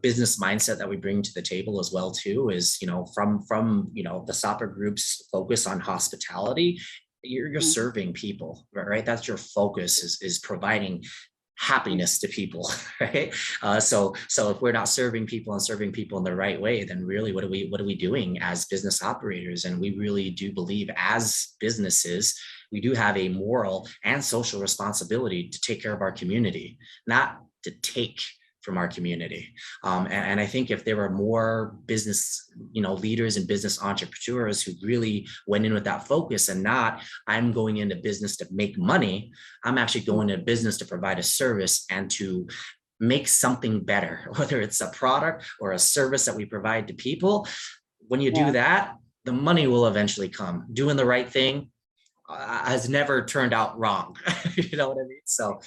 business mindset that we bring to the table as well too, is, from the Sopper Group's focus on hospitality. You're serving people, right? That's your focus, is providing happiness to people, right? So if we're not serving people in the right way, then really what are we doing as business operators? And we really do believe, as businesses, we do have a moral and social responsibility to take care of our community, not to take from our community. And I think if there were more business, leaders and business entrepreneurs who really went in with that focus, and not, I'm going into business to make money, I'm actually going into business to provide a service and to make something better, whether it's a product or a service that we provide to people. When you do that, the money will eventually come. Doing the right thing has never turned out wrong. You know what I mean? So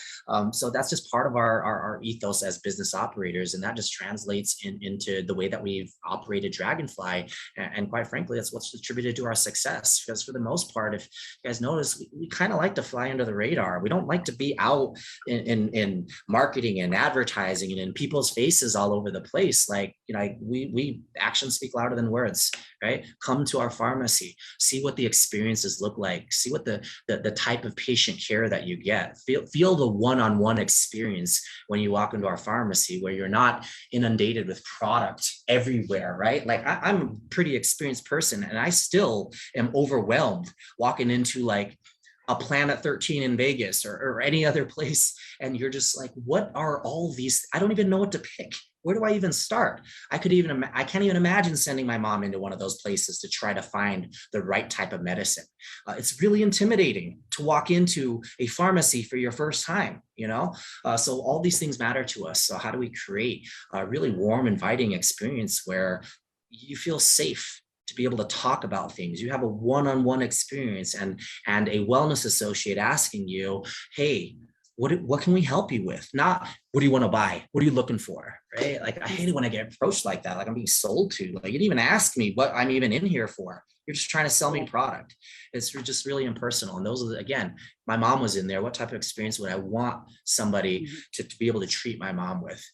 that's just part of our ethos as business operators. And that just translates into the way that we've operated Dragonfly. And quite frankly, that's what's attributed to our success. Because for the most part, if you guys notice, we kind of like to fly under the radar. We don't like to be out in marketing and advertising and in people's faces all over the place. Like, we actions speak louder than words, right? Come to our pharmacy, see what the experiences look like, see what the type of patient care that you get, feel the one-on-one experience when you walk into our pharmacy, where you're not inundated with product everywhere, right? Like, I'm a pretty experienced person, and I still am overwhelmed walking into like a Planet 13 in Vegas or any other place, and you're just like, what are all these? I don't even know what to pick. Where do I even start? I can't even imagine sending my mom into one of those places to try to find the right type of medicine. It's really intimidating to walk into a pharmacy for your first time, so all these things matter to us. So how do we create a really warm, inviting experience where you feel safe to be able to talk about things? You have a one-on-one experience, and a wellness associate asking you, hey, what can we help you with? Not, what do you want to buy? What are you looking for? Right? Like, I hate it when I get approached like that. Like, I'm being sold to. Like, you didn't even ask me what I'm even in here for. You're just trying to sell me product. It's just really impersonal. And those are, again, my mom was in there. What type of experience would I want somebody to be able to treat my mom with?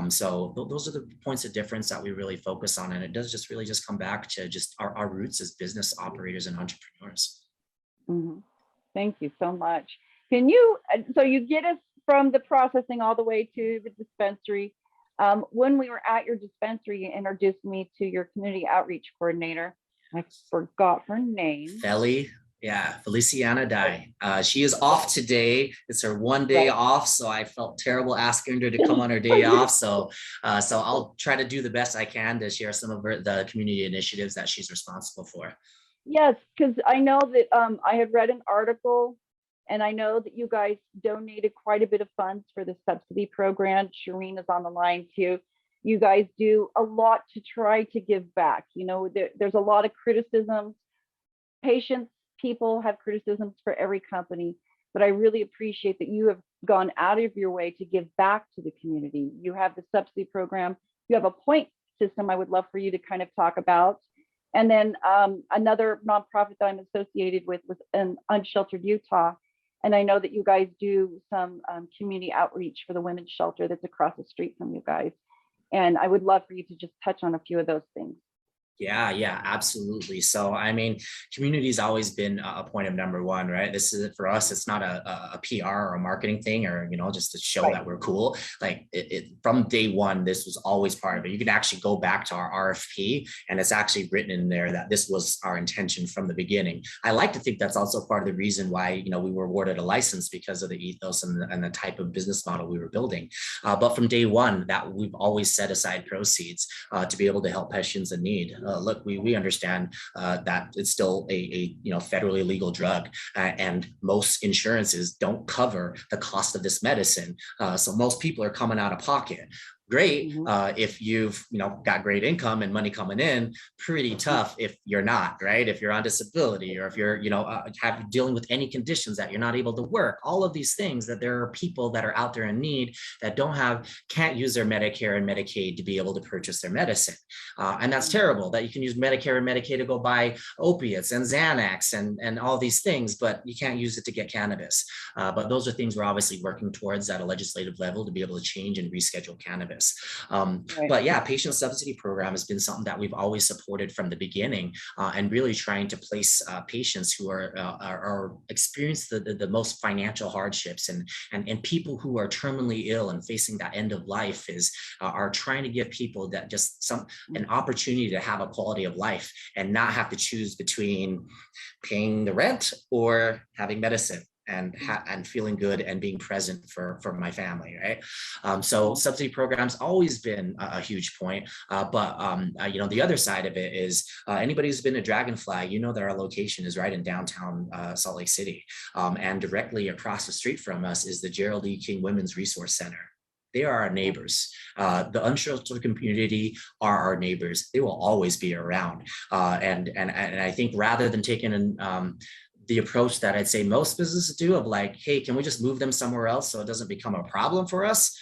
So those are the points of difference that we really focus on. And it does just really just come back to just our roots as business operators and entrepreneurs. Mm-hmm. Thank you so much. So you get us from the processing all the way to the dispensary. When we were at your dispensary, you introduced me to your community outreach coordinator. I forgot her name. Feliciana Dye. She is off today. It's her one day off, so I felt terrible asking her to come on her day off. So I'll try to do the best I can to share some of the community initiatives that she's responsible for. Yes, because I know that I had read an article, and I know that you guys donated quite a bit of funds for the subsidy program. Shireen is on the line too. You guys do a lot to try to give back. There's a lot of criticisms. People have criticisms for every company, but I really appreciate that you have gone out of your way to give back to the community. You have the subsidy program, you have a point system I would love for you to kind of talk about. And then another nonprofit that I'm associated with was an Unsheltered Utah. And I know that you guys do some community outreach for the women's shelter that's across the street from you guys. And I would love for you to just touch on a few of those things. Yeah, absolutely. So, I mean, community has always been a point of number one, right? This is for us. It's not a PR or a marketing thing, or, you know, just to show that we're cool. Like from day one, this was always part of it. You can actually go back to our RFP, and it's actually written in there that this was our intention from the beginning. I like to think that's also part of the reason why, you know, we were awarded a license, because of the ethos and the type of business model we were building. But from day one, that we've always set aside proceeds to be able to help patients in need. Look, we understand that it's still a you know, federally legal drug, and most insurances don't cover the cost of this medicine. So most people are coming out of pocket. Great if you've, you know, got great income and money coming in. Pretty tough if you're not, right? If you're on disability, or if you're, you know, dealing with any conditions that you're not able to work. All of these things, that there are people that are out there in need that can't use their Medicare and Medicaid to be able to purchase their medicine, and that's terrible. That you can use Medicare and Medicaid to go buy opiates and Xanax and all these things, but you can't use it to get cannabis. But those are things we're obviously working towards at a legislative level to be able to change and reschedule cannabis. But yeah, patient subsidy program has been something that we've always supported from the beginning, and really trying to place patients who are experience the most financial hardships, and people who are terminally ill and facing that end of life are trying to give people that just an opportunity to have a quality of life and not have to choose between paying the rent or having medicine. And feeling good and being present for my family, right? So subsidy programs always been a huge point, but you know, the other side of it is anybody who's been to Dragonfly, you know that our location is right in downtown Salt Lake City, and directly across the street from us is the Gerald E. King Women's Resource Center. They are our neighbors. The unsheltered community are our neighbors. They will always be around, and I think rather than taking the approach that I'd say most businesses do of like, hey, can we just move them somewhere else so it doesn't become a problem for us?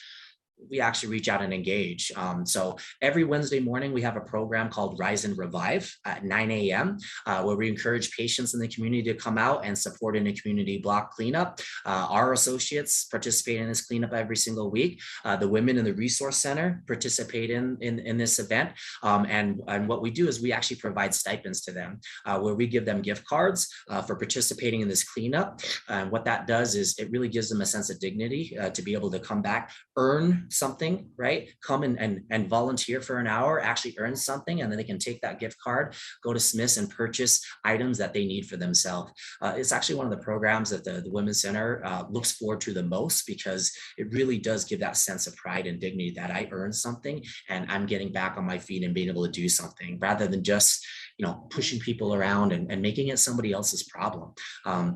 We actually reach out and engage. So every Wednesday morning, we have a program called Rise and Revive at 9 a.m., where we encourage patients in the community to come out and support in a community block cleanup. Our associates participate in this cleanup every single week. The women in the resource center participate in this event. And what we do is we actually provide stipends to them, where we give them gift cards for participating in this cleanup. And what that does is it really gives them a sense of dignity to be able to come back, earn something, right? Come and volunteer for an hour, actually earn something, and then they can take that gift card, go to Smith's and purchase items that they need for themselves. It's actually one of the programs that the Women's Center looks forward to the most, because it really does give that sense of pride and dignity that I earned something and I'm getting back on my feet and being able to do something, rather than just, you know, pushing people around and making it somebody else's problem.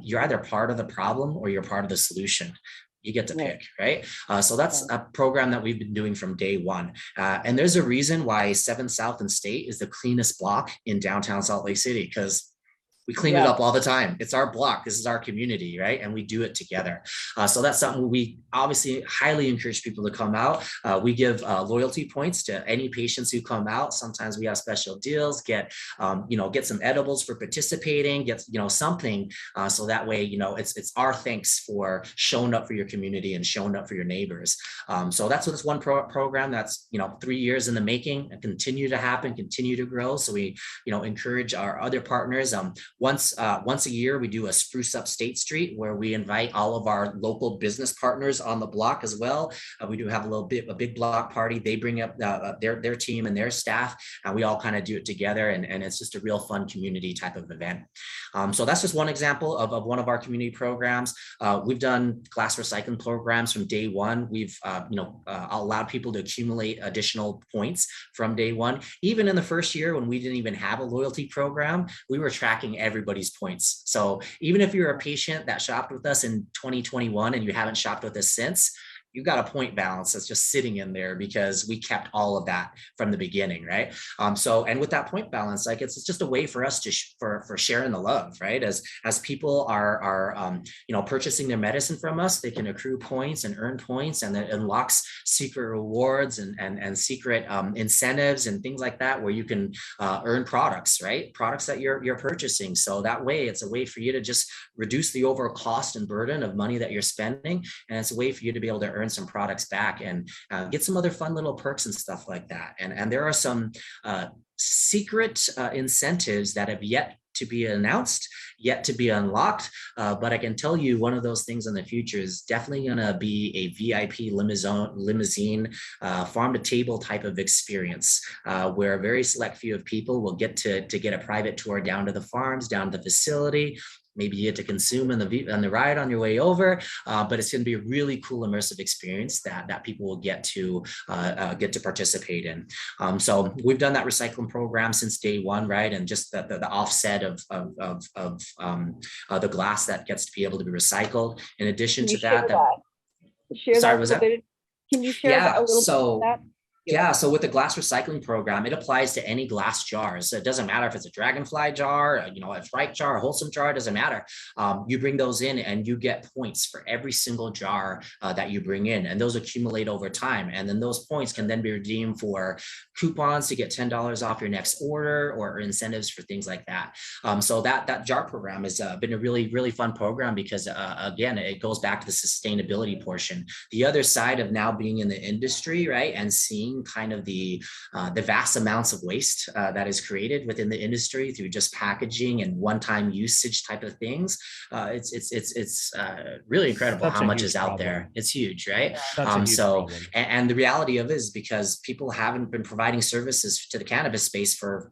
You're either part of the problem or you're part of the solution. You get to pick, right? So that's a program that we've been doing from day one. And there's a reason why 7 South and State is the cleanest block in downtown Salt Lake City, because we clean it up all the time. It's our block. This is our community, right? And we do it together. So that's something we obviously highly encourage people to come out. We give loyalty points to any patients who come out. Sometimes we have special deals, get some edibles for participating, get, you know, something. So that way, you know, it's our thanks for showing up for your community and showing up for your neighbors. So that's this one program that's, you know, 3 years in the making and continue to happen, continue to grow. So we, you know, encourage our other partners. Once a year, we do a Spruce Up State Street, where we invite all of our local business partners on the block as well. We do have a big block party. They bring up their team and their staff, and we all kind of do it together. And it's just a real fun community type of event. So that's just one example of one of our community programs. We've done glass recycling programs from day one. We've allowed people to accumulate additional points from day one. Even in the first year, when we didn't even have a loyalty program, we were tracking everybody's points. So even if you're a patient that shopped with us in 2021 and you haven't shopped with us since, you've got a point balance that's just sitting in there because we kept all of that from the beginning, right? So, and with that point balance, like it's just a way for us to for sharing the love, right? As people are purchasing their medicine from us, they can accrue points and earn points, and it unlocks secret rewards and secret incentives and things like that, where you can earn products, right? Products that you're purchasing. So that way, it's a way for you to just reduce the overall cost and burden of money that you're spending, and it's a way for you to be able to earn some products back and get some other fun little perks and stuff like that. And there are some secret incentives that have yet to be announced, yet to be unlocked. But I can tell you one of those things in the future is definitely going to be a VIP limousine farm to table type of experience, where a very select few of people will get to get a private tour down to the farms, down to the facility. Maybe you get to consume on the ride on your way over, but it's going to be a really cool immersive experience that people will get to participate in. So we've done that recycling program since day one, right? And just the offset of the glass that gets to be able to be recycled. In addition to that, sorry, was that? Can you share that a little bit of that? Yeah, so with the glass recycling program, it applies to any glass jars. So it doesn't matter if it's a Dragonfly jar, a Strike jar, a Wholesome jar, it doesn't matter. You bring those in and you get points for every single jar that you bring in, and those accumulate over time. And then those points can then be redeemed for coupons to get $10 off your next order, or incentives for things like that. So that jar program has been a really, really fun program because, again, it goes back to the sustainability portion. The other side of now being in the industry, right, and seeing kind of the vast amounts of waste that is created within the industry through just packaging and one-time usage type of things. It's really incredible how much is out there. It's huge, right? And the reality of it is because people haven't been providing services to the cannabis space for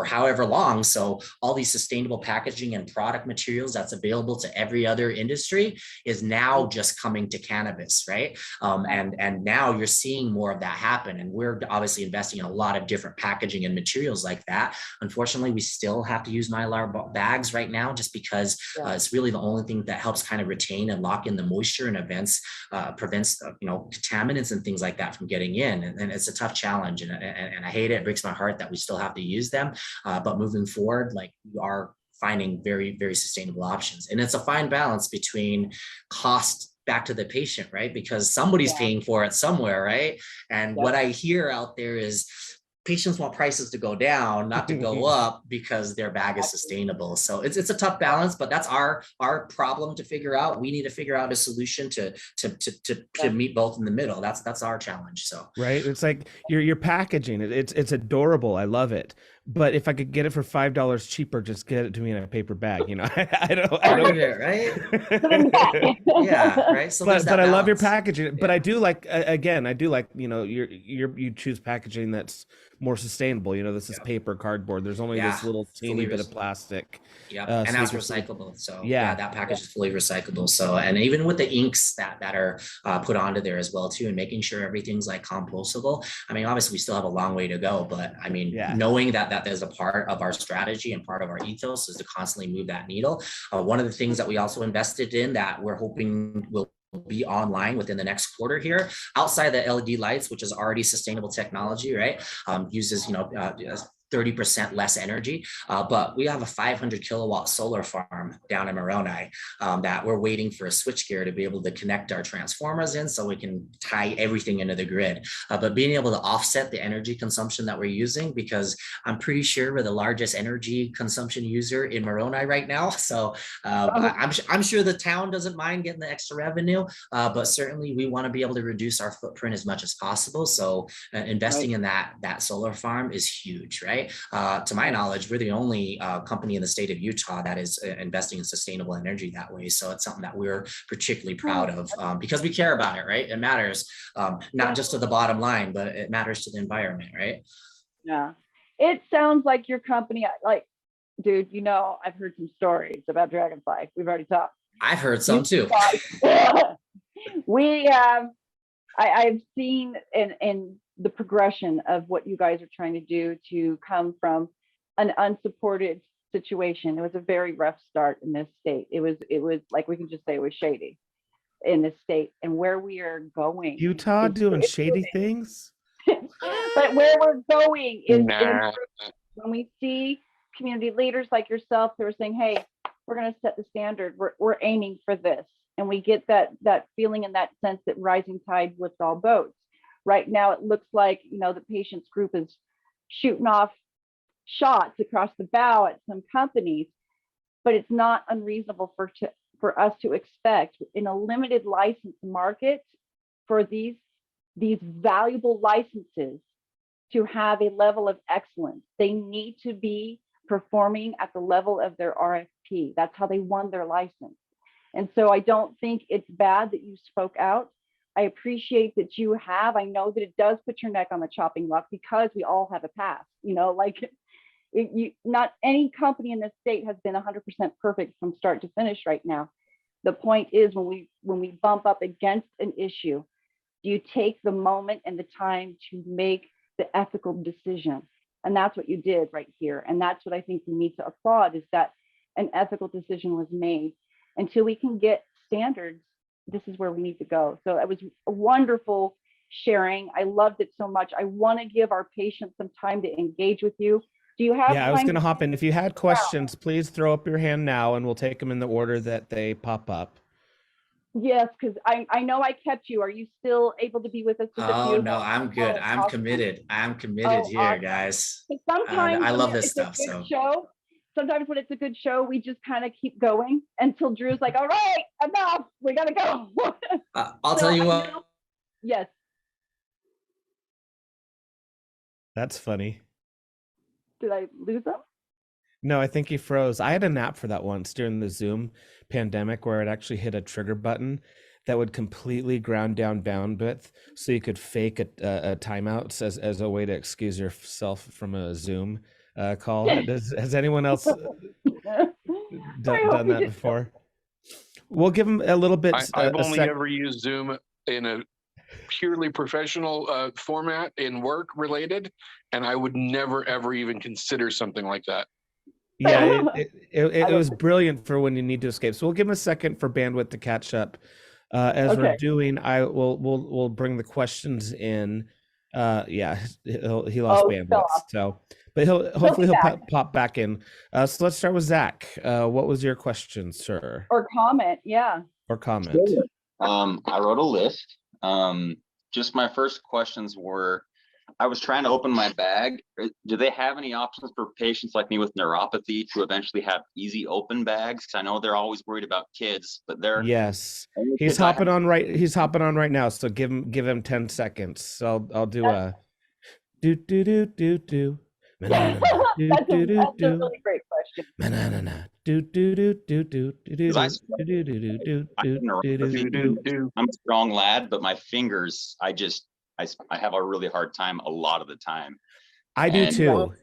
however long. So all these sustainable packaging and product materials that's available to every other industry is now just coming to cannabis, right? And now you're seeing more of that happen. And we're obviously investing in a lot of different packaging and materials like that. Unfortunately, we still have to use Mylar bags right now, just because it's really the only thing that helps kind of retain and lock in the moisture and prevents contaminants and things like that from getting in. And it's a tough challenge, and I hate it. It breaks my heart that we still have to use them. But moving forward, like, we are finding very, very sustainable options. And it's a fine balance between cost back to the patient, right? Because somebody's paying for it somewhere, right? And what I hear out there is patients want prices to go down, not to go up, because their bag is sustainable. So it's a tough balance, but that's our problem to figure out. We need to figure out a solution to meet both in the middle. That's our challenge. So right, it's like your packaging. It's adorable. I love it. But if I could get it for $5 cheaper, just get it to me in a paper bag. I don't get it, right? Yeah, right. So but I love your packaging. But I do like, again, you choose packaging that's more sustainable. This is paper, cardboard. There's only this little teeny bit of plastic. And that's recyclable. So that package is fully recyclable. So, and even with the inks that are put onto there as well too, and making sure everything's like compostable. I mean, obviously we still have a long way to go, but I mean, knowing that there's a part of our strategy and part of our ethos is to constantly move that needle. One of the things that we also invested in that we're hoping will be online within the next quarter here, outside the LED lights, which is already sustainable technology, right? Uses 30% less energy, but we have a 500 kilowatt solar farm down in Moroni that we're waiting for a switchgear to be able to connect our transformers in, so we can tie everything into the grid. But being able to offset the energy consumption that we're using, because I'm pretty sure we're the largest energy consumption user in Moroni right now. So I'm sure the town doesn't mind getting the extra revenue, but certainly we want to be able to reduce our footprint as much as possible. So investing in that solar farm is huge, right? To my knowledge, we're the only company in the state of Utah that is investing in sustainable energy that way. So it's something that we're particularly proud of because we care about it, right? It matters not just to the bottom line, but it matters to the environment, right? Yeah. It sounds like your company, like, dude, I've heard some stories about Dragonfly. We've already talked. I've heard some too. I've seen in the progression of what you guys are trying to do to come from an unsupported situation. It was a very rough start in this state. It was like, we can just say it was shady. in the state and where we are going. Utah doing shady things? But where we're going is Nah. when we see community leaders like yourself who are saying, hey, we're going to set the standard. We're aiming for this. And we get that feeling and that sense that rising tide lifts all boats. Right now, it looks like, the patient's group is shooting off shots across the bow at some companies, but it's not unreasonable for us to expect in a limited license market for these valuable licenses to have a level of excellence. They need to be performing at the level of their RFP. That's how they won their license. And so I don't think it's bad that you spoke out. I appreciate that you have. I know that it does put your neck on the chopping block because we all have a past, not any company in this state has been 100% perfect from start to finish right now. The point is when we bump up against an issue, do you take the moment and the time to make the ethical decision? And that's what you did right here. And that's what I think we need to applaud, is that an ethical decision was made. Until we can get standards, this is where we need to go. So it was a wonderful sharing. I loved it so much. I want to give our patients some time to engage with you. Do you have? Yeah, I was going to hop in. If you had questions, please throw up your hand now and we'll take them in the order that they pop up. Yes, because I know I kept you. Are you still able to be with us? Oh, no, I'm good. I'm committed. I'm committed here, awesome. guys. Sometimes I love this it's stuff. A good show. Sometimes when it's a good show, we just kind of keep going until Drew's like, all right, enough. We got to go. I'll tell you what. Yes. That's funny. Did I lose him? No, I think he froze. I had a nap for that once during the Zoom pandemic where it actually hit a trigger button that would completely ground down bandwidth so you could fake a timeout as a way to excuse yourself from a Zoom call. Has anyone else done that before? We'll give them a little bit. I've only ever used Zoom in a purely professional format in work related, and I would never ever even consider something like that. Yeah, it was brilliant for when you need to escape. So we'll give him a second for bandwidth to catch up. As we're doing, we'll bring the questions in. Yeah, he lost bandwidth. So, but hopefully he'll pop back in. So let's start with Zach. What was your question, sir? Or comment? Yeah. Or comment. Sure. I wrote a list. Just my first questions were, I was trying to open my bag. Do they have any options for patients like me with neuropathy to eventually have easy open bags? Because I know they're always worried about kids, but they're He's hopping on right now. So give him 10 seconds. So I'll do a do. That's a really great question. I'm a strong lad, but my fingers, I have a really hard time a lot of the time. I do too.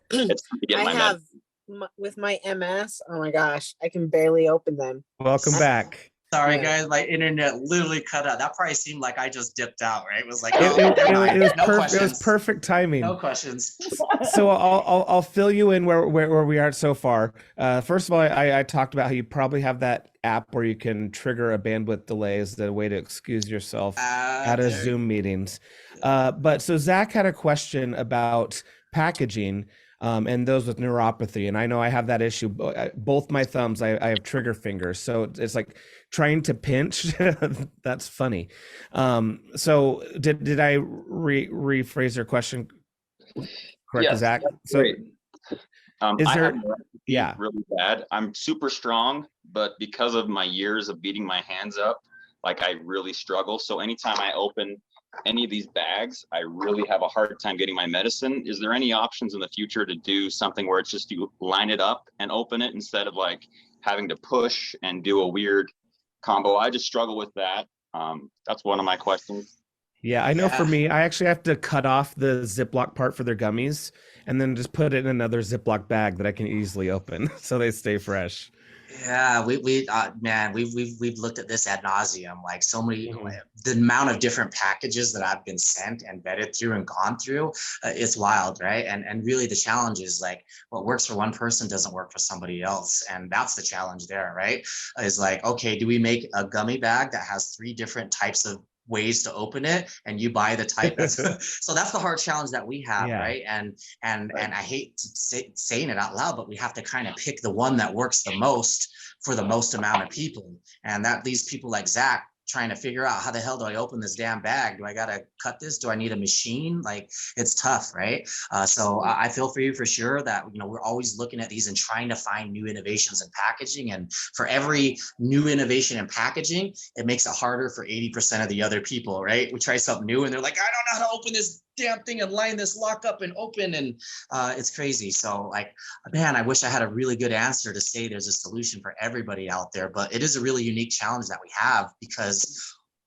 With my MS, oh my gosh, I can barely open them. Welcome back. Sorry, guys, my internet literally cut out. That probably seemed like I just dipped out, right? It was like, it was perfect timing. No questions. So I'll fill you in where we are so far. First of all, I talked about how you probably have that app where you can trigger a bandwidth delay as the way to excuse yourself out of Zoom meetings. But so Zach had a question about packaging. And those with neuropathy. And I know I have that issue. Both my thumbs, I have trigger fingers. So it's like trying to pinch. That's funny. So did I rephrase your question correctly, yes, Zach? So is there, really bad. I'm super strong, but because of my years of beating my hands up, like I really struggle. So anytime I open any of these bags, I really have a hard time getting my medicine. Is there any options in the future to do something where it's just you line it up and open it instead of like having to push and do a weird combo? I just struggle with that. That's one of my questions. Yeah, I know for me, I actually have to cut off the Ziploc part for their gummies and then just put it in another Ziploc bag that I can easily open so they stay fresh. Yeah, man, we've looked at this ad nauseum, like so many, Mhm. the amount of different packages that I've been sent and vetted through and gone through, it's wild, right? And really the challenge is like what works for one person doesn't work for somebody else, and that's the challenge there, right? Is like, okay, do we make a gummy bag that has 3 different types of ways to open it, and you buy the type that's so that's the hard challenge that we have, Yeah. right? And I hate to saying it out loud, but we have to kind of pick the one that works the most for the most amount of people, and that leaves people like Zach trying to figure out, how the hell do I open this damn bag? Do I gotta cut this? Do I need a machine? Like, it's tough, right? So I feel for you for sure that, you know, we're always looking at these and trying to find new innovations in packaging, and for every new innovation in packaging, it makes it harder for 80% of the other people, right? We try something new and they're like, I don't know how to open this damn thing and line this lock up and open, and it's crazy. So like, man, I wish I had a really good answer to say there's a solution for everybody out there, but it is a really unique challenge that we have, because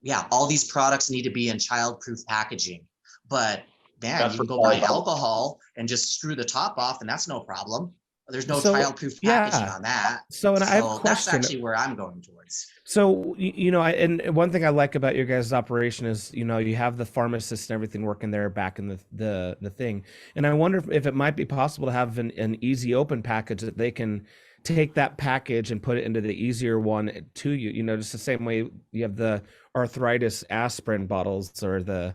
yeah, all these products need to be in child-proof packaging, but man, That's you can for go buy child. alcohol and just screw the top off and that's no problem. There's no So, child-proof packaging yeah. on that. So, and I have a So that's question. actually where I'm going towards. So, you know, and one thing I like about your guys' operation is, you know, you have the pharmacist and everything working there back in the thing. And I wonder if it might be possible to have an easy open package that they can take that package and put it into the easier one to you, you know, just the same way you have the arthritis aspirin bottles or the,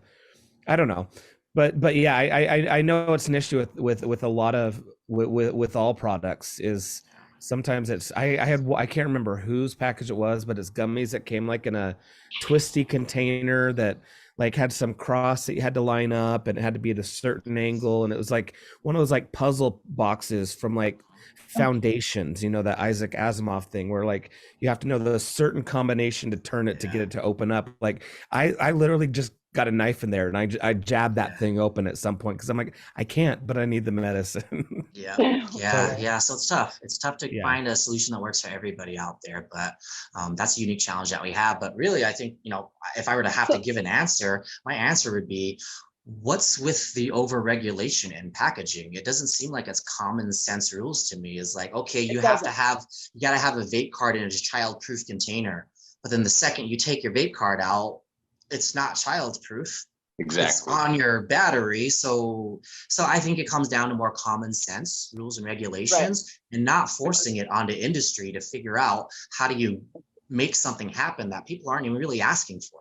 I don't know. But yeah, I know it's an issue with a lot of with all products is sometimes it's I can't remember whose package it was, but it's gummies that came like in a twisty container that like had some cross that you had to line up, and it had to be at a certain angle, and it was like one of those like puzzle boxes from like Foundations, you know, that Isaac Asimov thing where like you have to know the certain combination to turn it to get it to open up. Like I literally just got a knife in there and I jabbed that thing open at some point because I'm like, I can't, but I need the medicine. Yeah, So, yeah. So it's tough. It's tough to yeah. find a solution that works for everybody out there, but that's a unique challenge that we have. But really, I think, you know, if I were to have to give an answer, my answer would be, what's with the over-regulation in packaging? It doesn't seem like it's common sense rules to me. Is like, okay, you got to have a vape card in a child-proof container, but then the second you take your vape card out, it's not child-proof. It's Exactly. on your battery. So I think it comes down to more common sense rules and regulations, and not forcing it onto industry to figure out how do you make something happen that people aren't even really asking for.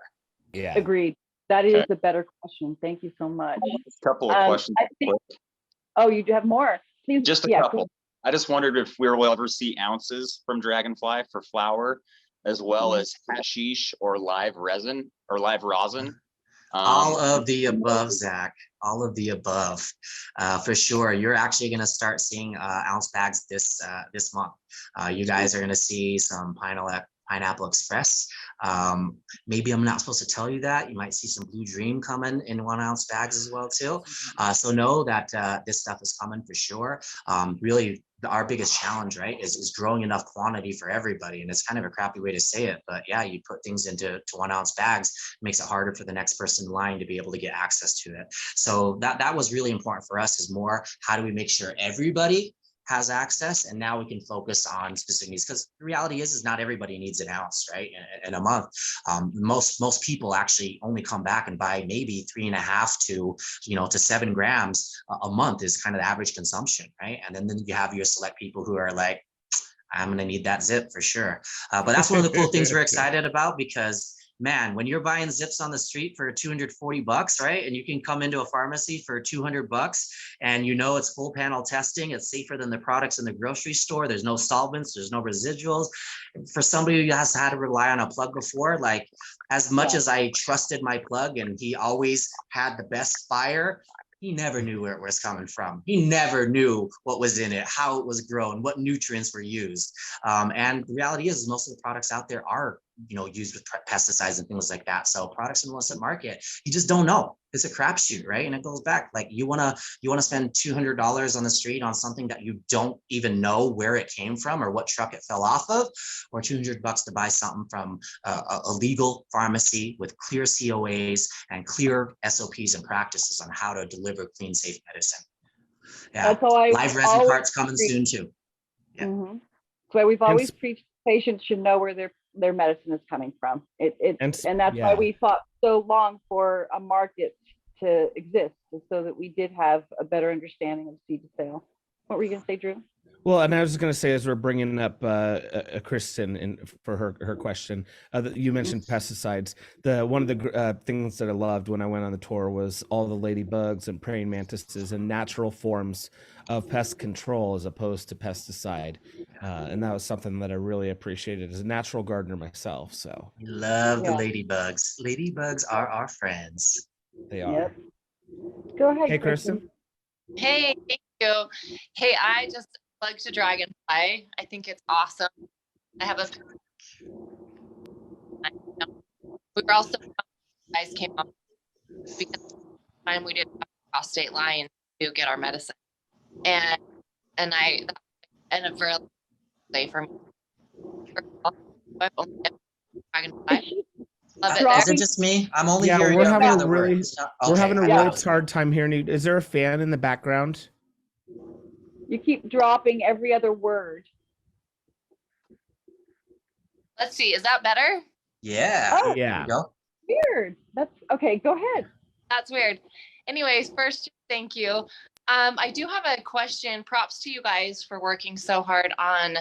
Yeah. Agreed. That is a better question. Thank you so much. A couple of questions. I think, oh, you do have more? Please. Just a Yeah, couple. I just wondered if we will ever see ounces from Dragonfly for flower, as well as hashish or live resin or live rosin. All of the above, Zach. All of the above, for sure. You're actually going to start seeing ounce bags this month. You guys are going to see some Pineapple Express. Maybe I'm not supposed to tell you that. You might see some Blue Dream coming in 1 ounce bags as well too. So know that this stuff is coming for sure. Really, our biggest challenge, right, is growing enough quantity for everybody. And it's kind of a crappy way to say it, but yeah, you put things into 1 ounce bags, it makes it harder for the next person in line to be able to get access to it. So that was really important for us, is more, how do we make sure everybody has access, and now we can focus on specific needs, because the reality is not everybody needs an ounce, right, in a month. Most people actually only come back and buy maybe 3.5 to 7 grams a month is kind of the average consumption, right? And then you have your select people who are like, I'm going to need that zip for sure. But that's one of the cool things we're excited about, because man, when you're buying zips on the street for $240, right? And you can come into a pharmacy for $200 and you know it's full panel testing, it's safer than the products in the grocery store. There's no solvents, there's no residuals. For somebody who has had to rely on a plug before, like, as much as I trusted my plug and he always had the best fire, he never knew where it was coming from. He never knew what was in it, how it was grown, what nutrients were used. And the reality is most of the products out there are, used with pesticides and things like that. So products in the illicit market, you just don't know. It's a crapshoot, right? And it goes back, like, you wanna spend $200 on the street on something that you don't even know where it came from or what truck it fell off of, or $200 to buy something from a legal pharmacy with clear COAs and clear SOPs and practices on how to deliver clean, safe medicine. Yeah, That's how I live resin parts coming soon too. Yeah. why we've always s- preached patients should know where their medicine is coming from. And that's yeah. why we fought so long for a market to exist, so that we did have a better understanding of seed to sale. What were you going to say, Drew? Well, and I was going to say, as we're bringing up Kristen for her question, you mentioned pesticides. One of the things that I loved when I went on the tour was all the ladybugs and praying mantises and natural forms of pest control as opposed to pesticide. And that was something that I really appreciated as a natural gardener myself. So We love the Yeah. ladybugs. Ladybugs are our friends. they are. Yep. Go ahead, Hey, Kristen. Hey, thank you. Hey, I just plug to Dragonfly. I think it's awesome. I have a. We were also guys came up because the time we did cross state line to get our medicine, and I and a very day for me. Dragonfly. Love it there. Is it just me? I'm only Yeah, hearing we're every having a other word. really- It's not- We're okay, having a I really thought it was me. hard time hearing you. Is there a fan in the background? You keep dropping every other word. Let's see. Is that better? Yeah. Oh, Yeah. There you go. weird. That's okay. Go ahead. That's weird. Anyways, first, thank you. I do have a question. Props to you guys for working so hard on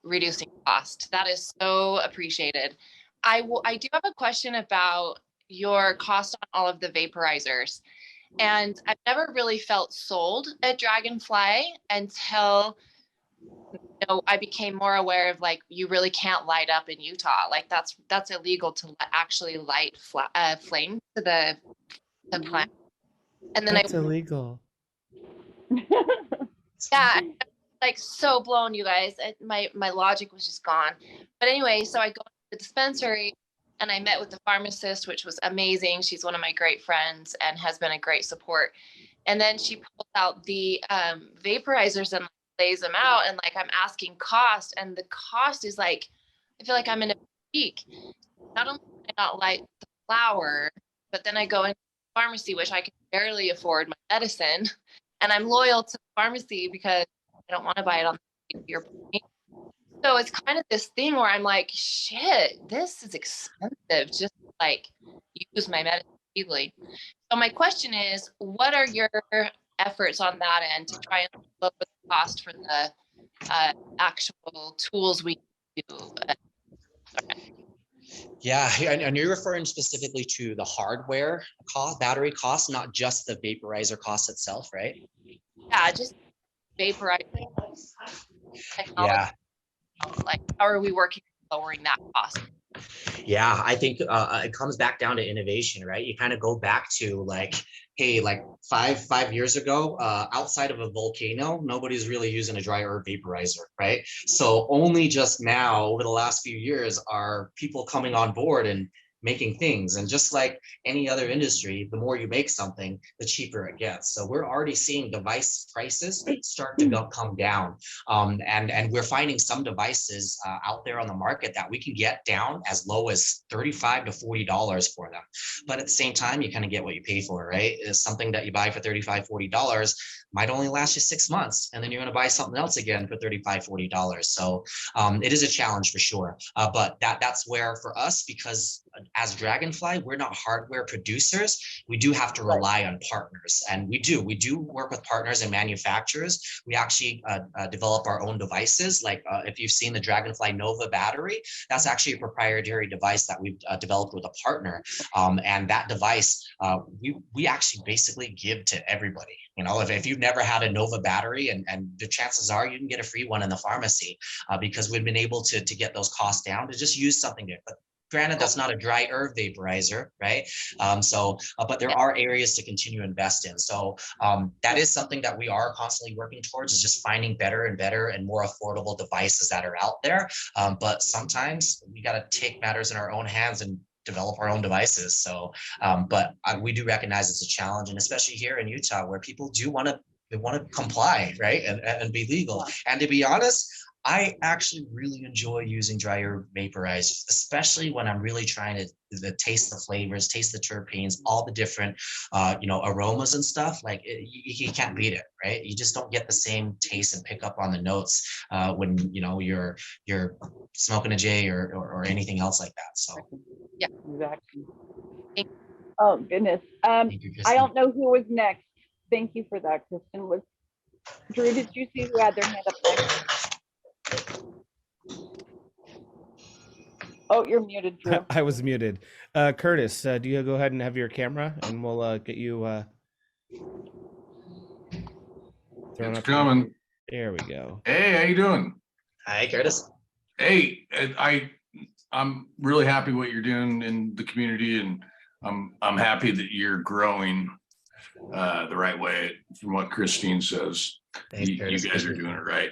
reducing cost. That is so appreciated. I do have a question about your cost on all of the vaporizers. And I've never really felt sold at Dragonfly until I became more aware of like you really can't light up in Utah. Like that's illegal to actually light flame to the plant. And then That's illegal. yeah, like so blown, you guys. My logic was just gone. But anyway, so I go to the dispensary and I met with the pharmacist, which was amazing. She's one of my great friends and has been a great support. And then she pulled out the vaporizers and lays them out, and like I'm asking cost, and the cost is like I feel like I'm in a peak. Not only do I not like the flower, but then I go into the pharmacy, which I can barely afford my medicine, and I'm loyal to the pharmacy because I don't want to buy it on your point. So it's kind of this thing where I'm like, shit, this is expensive. Just like use my medicine legally. So my question is, what are your efforts on that end to try and lower the cost for the actual tools we do? Yeah, and you're referring specifically to the hardware cost, battery cost, not just the vaporizer cost itself, right? Yeah, just vaporize technology. Yeah. Like, how are we working on lowering that cost? Yeah, I think it comes back down to innovation, right? You kind of go back to like, hey, like five years ago, outside of a volcano, nobody's really using a dry herb vaporizer, right? So only just now, over the last few years, are people coming on board and making things. And just like any other industry, the more you make something, the cheaper it gets. So we're already seeing device prices start to come down. And we're finding some devices out there on the market that we can get down as low as $35 to $40 for them. But at the same time, you kind of get what you pay for, right? It's something that you buy for $35, $40 might only last you 6 months. And then you're going to buy something else again for $35, $40. So it is a challenge for sure. But that's where for us, because as Dragonfly, we're not hardware producers. We do have to rely on partners, and we do work with partners and manufacturers. We actually develop our own devices. Like if you've seen the Dragonfly Nova battery, that's actually a proprietary device that we've developed with a partner. And that device, we actually basically give to everybody. You know, if you've never had a Nova battery, and the chances are you can get a free one in the pharmacy because we've been able to get those costs down to just use something different. Granted, that's not a dry herb vaporizer, right? But there are areas to continue to invest in. So that is something that we are constantly working towards, is just finding better and better and more affordable devices that are out there. But sometimes we got to take matters in our own hands and develop our own devices. So, but we do recognize it's a challenge, and especially here in Utah, where people do want to comply, right, and be legal. And to be honest, I actually really enjoy using dry herb vaporizers, especially when I'm really trying to taste the flavors, taste the terpenes, all the different, aromas and stuff. Like you can't beat it, right? You just don't get the same taste and pick up on the notes when you're smoking a J or anything else like that. So Yeah, exactly. Oh goodness. thank you, I Kristen. don't know who was next. Thank you for that, Kristen. Was Drew? Did you see who had their hand up next? Oh, you're muted, Drew. I was muted. Curtis, do you go ahead and have your camera, and we'll get you thrown It's up coming. There we go. Hey, how you doing? Hi, Curtis. Hey, I'm really happy what you're doing in the community, and I'm happy that you're growing the right way. From what Christine says, Thanks, you Curtis. guys are doing it right.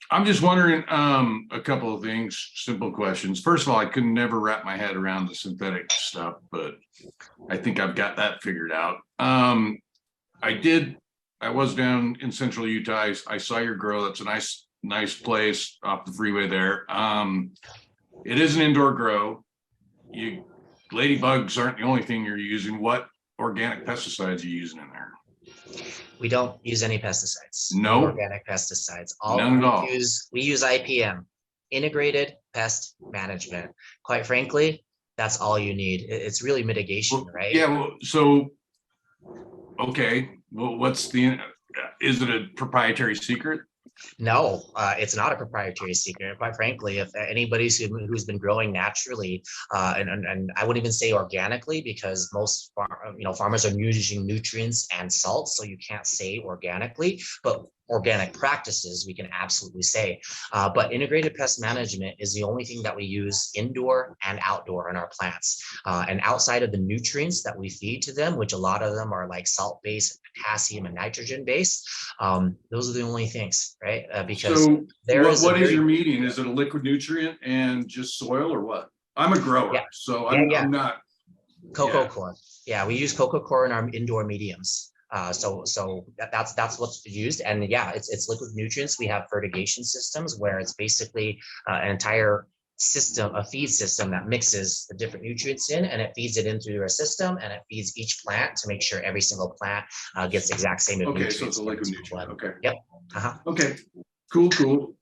I'm just wondering a couple of things, simple questions. First of all, I could never wrap my head around the synthetic stuff, but I think I've got that figured out. I was down in central Utah. I saw your grow. That's a nice place off the freeway there. It is an indoor grow. Ladybugs aren't the only thing you're using. What organic pesticides are you using in there? We don't use any pesticides. No organic pesticides. None at all. We use IPM, integrated pest management. Quite frankly, that's all you need. It's really mitigation, right? Yeah. Well, so okay. Well, is it a proprietary secret? No, it's not a proprietary secret. Quite frankly, if anybody who's been growing naturally, and I wouldn't even say organically, because most farmers are using nutrients and salts, so you can't say organically, but organic practices we can absolutely say. But integrated pest management is the only thing that we use indoor and outdoor in our plants. And outside of the nutrients that we feed to them, which a lot of them are like salt-based, potassium and nitrogen-based, those are the only things, right? Because so what is your median? Is it a liquid nutrient and just soil, or what? I'm a grower, yeah. so I'm not. Cocoa core. Yeah, we use cocoa core in our indoor mediums. So that's what's used, and yeah, it's liquid nutrients. We have fertigation systems where it's basically an entire system, a feed system that mixes the different nutrients in, and it feeds it in through our system, and it feeds each plant to make sure every single plant gets the exact same nutrients. So it's a liquid nutrient. Okay. Yep. Okay. Cool.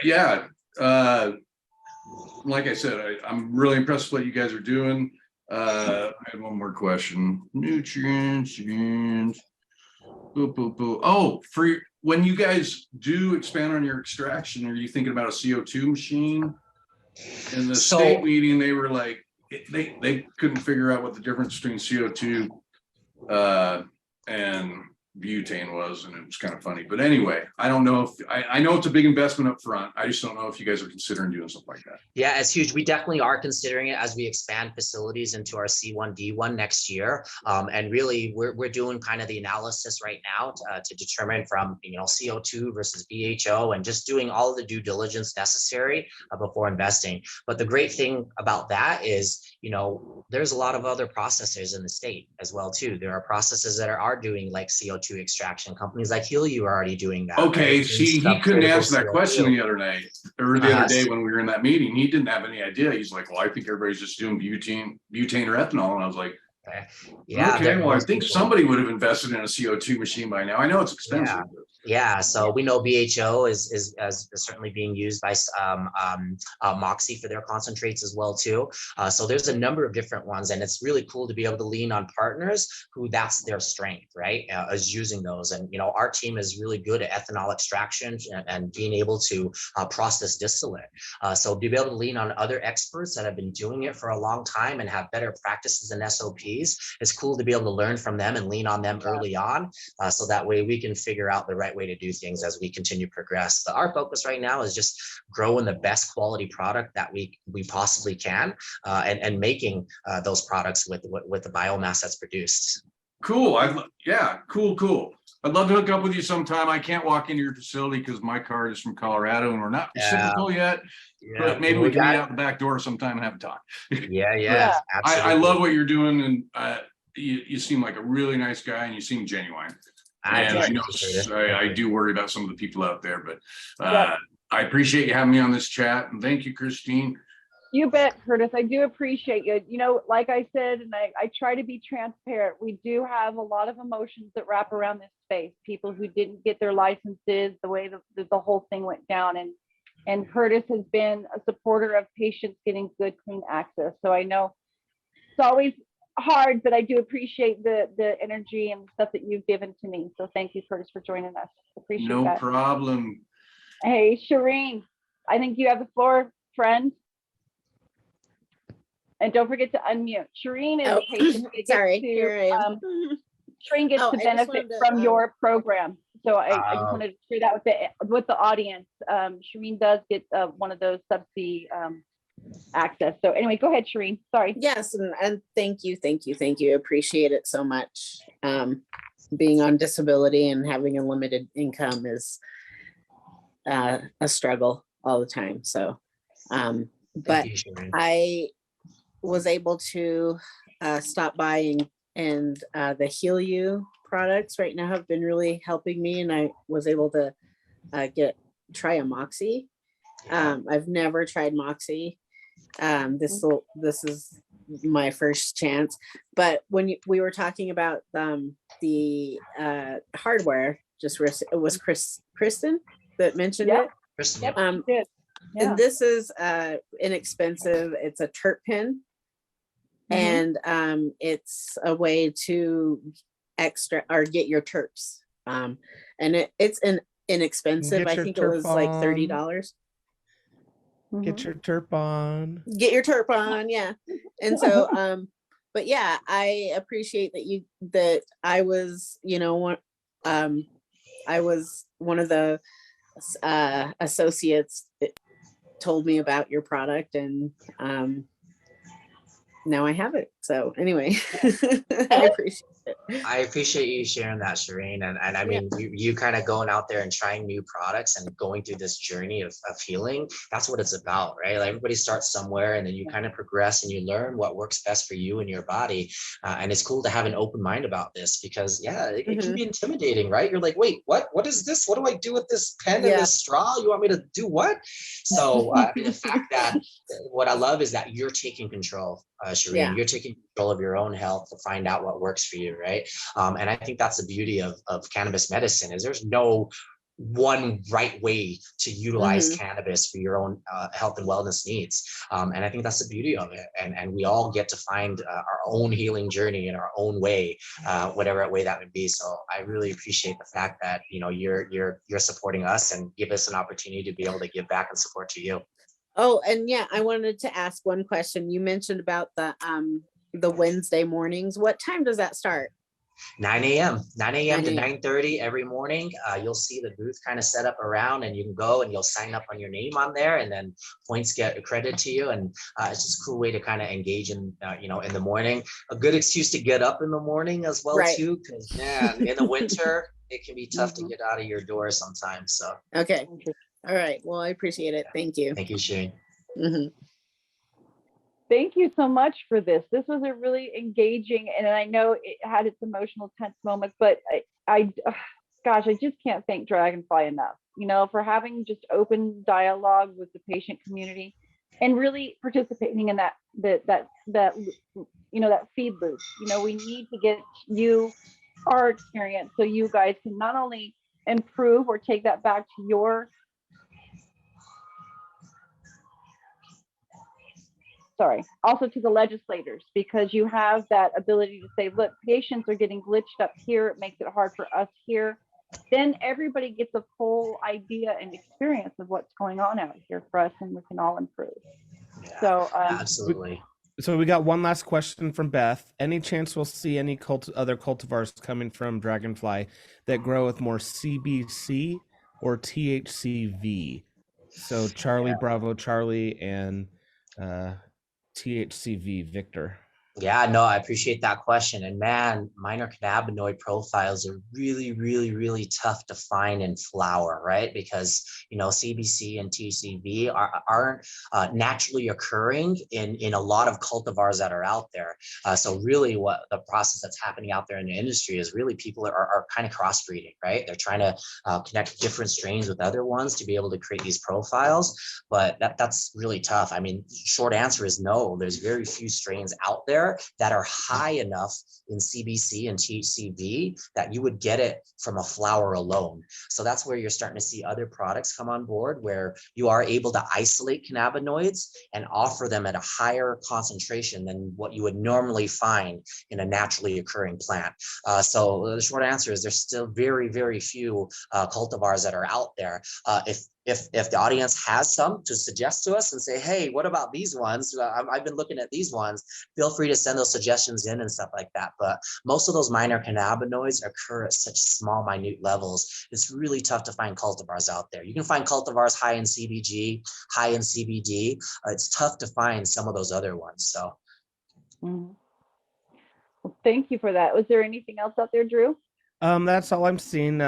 Yeah. Like I said, I'm really impressed with what you guys are doing. I had one more question. Nutrients. Oh, when you guys do expand on your extraction, are you thinking about a CO2 machine? In the state meeting, they were like, they couldn't figure out what the difference between CO2 and butane was, and it was kind of funny. But anyway, I don't know if I know it's a big investment up front. I just don't know if you guys are considering doing something like that. Yeah, it's huge. We definitely are considering it as we expand facilities into our C1D1 next year. And really, we're doing kind of the analysis right now to determine from CO2 versus BHO, and just doing all of the due diligence necessary before investing. But the great thing about that is, there's a lot of other processors in the state as well too. There are processors that are doing like CO2 extraction. Companies like Heliu are already doing that. Okay, right? see, he couldn't answer that question the other night, or the other day when we were in that meeting. He didn't have any idea. He's like, well, I think everybody's just doing butane or ethanol. And I was like, yeah, okay, well, I think somebody would have invested in a CO2 machine by now. I know it's expensive. Yeah, so we know BHO is certainly being used by Moxie for their concentrates as well too. So there's a number of different ones, and it's really cool to be able to lean on partners who that's their strength, right? Is using those, and our team is really good at ethanol extraction and being able to process distillate. So to be able to lean on other experts that have been doing it for a long time and have better practices and SOPs, it's cool to be able to learn from them and lean on them early on, so that way we can figure out the right way to do things as we continue to progress. But our focus right now is just growing the best quality product that we possibly can, and making those products with the biomass that's produced. Cool. Cool. I'd love to hook up with you sometime. I can't walk into your facility because my card is from Colorado and we're not reciprocal yet. But maybe we can meet out the back door sometime and have a talk. Yeah. I love what you're doing, and you seem like a really nice guy, and you seem genuine. And I know I do worry about some of the people out there, but I appreciate you having me on this chat, and thank you, Christine. You bet, Curtis. I do appreciate you. You know, like I said, and I try to be transparent. We do have a lot of emotions that wrap around this space. People who didn't get their licenses, the way the whole thing went down, and Curtis has been a supporter of patients getting good, clean access. So I know it's always hard, but I do appreciate the energy and stuff that you've given to me. So thank you, Curtis, for joining us. Appreciate that. No problem. Hey, Shireen, I think you have the floor, friend. And don't forget to unmute. Shireen is a patient. Sorry, Shireen gets to benefit from your program. So I just wanted to share that with the audience. Shireen does get one of those subsidy access. So anyway, go ahead, Shireen. Sorry. Yes, and thank you. Appreciate it so much. Being on disability and having a limited income is a struggle all the time. So, but I was able to stop by and the Heal You products right now have been really helping me, and I was able to try a Moxie. I've never tried Moxie. This is my first chance. But when we were talking about the hardware, it was Kristen that mentioned it. Kristen, and this is inexpensive. It's a terp pen. And it's a way to get your terps. And it's inexpensive. I think it was like $30. Get your terp on. Get your terp on, yeah. And so, but yeah, I appreciate that I was, I was one of the associates that told me about your product, and now I have it. So anyway, I appreciate it. I appreciate you sharing that, Shireen. And I mean, you kind of going out there and trying new products and going through this journey of healing. That's what it's about, right? Like everybody starts somewhere, and then you kind of progress and you learn what works best for you and your body. And it's cool to have an open mind about this, because it can be intimidating, right? You're like, wait, what is this? What do I do with this pen and this straw? You want me to do what? So the fact that what I love is that you're taking control. Shireen, you're taking control of your own health to find out what works for you, right? And I think that's the beauty of cannabis medicine, is there's no one right way to utilize cannabis for your own health and wellness needs. And I think that's the beauty of it. And we all get to find our own healing journey in our own way, whatever way that would be. So I really appreciate the fact that, you're supporting us and give us an opportunity to be able to give back and support to you. Oh, and I wanted to ask one question. You mentioned about the Wednesday mornings. What time does that start? 9 a.m. to 9:30 every morning. You'll see the booth kind of set up around, and you can go and you'll sign up on your name on there, and then points get accredited to you. And it's just a cool way to kind of engage in the morning. A good excuse to get up in the morning as well, too, because in the winter it can be tough to get out of your door sometimes. So okay. All right. Well, I appreciate it. Thank you. Thank you, Shane. Thank you so much for this. This was a really engaging, and I know it had its emotional, tense moments, but I just can't thank Dragonfly enough, for having just open dialogue with the patient community and really participating in that feed loop. We need to get our experience, so you guys can not only improve or take that back to your also to the legislators, because you have that ability to say, look, patients are getting glitched up here. It makes it hard for us here. Then everybody gets a full idea and experience of what's going on out here for us, and we can all improve. So absolutely. So we got one last question from Beth. Any chance we'll see any other cultivars coming from Dragonfly that grow with more CBC or THCV? So Charlie Bravo Charlie and THCV Victor. Yeah, no, I appreciate that question. And man, minor cannabinoid profiles are really, really, really tough to find in flower, right? Because, you know, CBC and TCV aren't naturally occurring in a lot of cultivars that are out there. So really what the process that's happening out there in the industry is really people are kind of crossbreeding, right? They're trying to connect different strains with other ones to be able to create these profiles. But that's really tough. I mean, short answer is no, there's very few strains out there that are high enough in CBC and THCV that you would get it from a flower alone. So that's where you're starting to see other products come on board where you are able to isolate cannabinoids and offer them at a higher concentration than what you would normally find in a naturally occurring plant. So the short answer is there's still very, very few cultivars that are out there. If the audience has some to suggest to us and say, hey, what about these ones? I've been looking at these ones. Feel free to send those suggestions in and stuff like that. But most of those minor cannabinoids occur at such small, minute levels. It's really tough to find cultivars out there. You can find cultivars high in CBG, high in CBD. It's tough to find some of those other ones. So. Well, thank you for that. Was there anything else out there, Drew? That's all I'm seeing.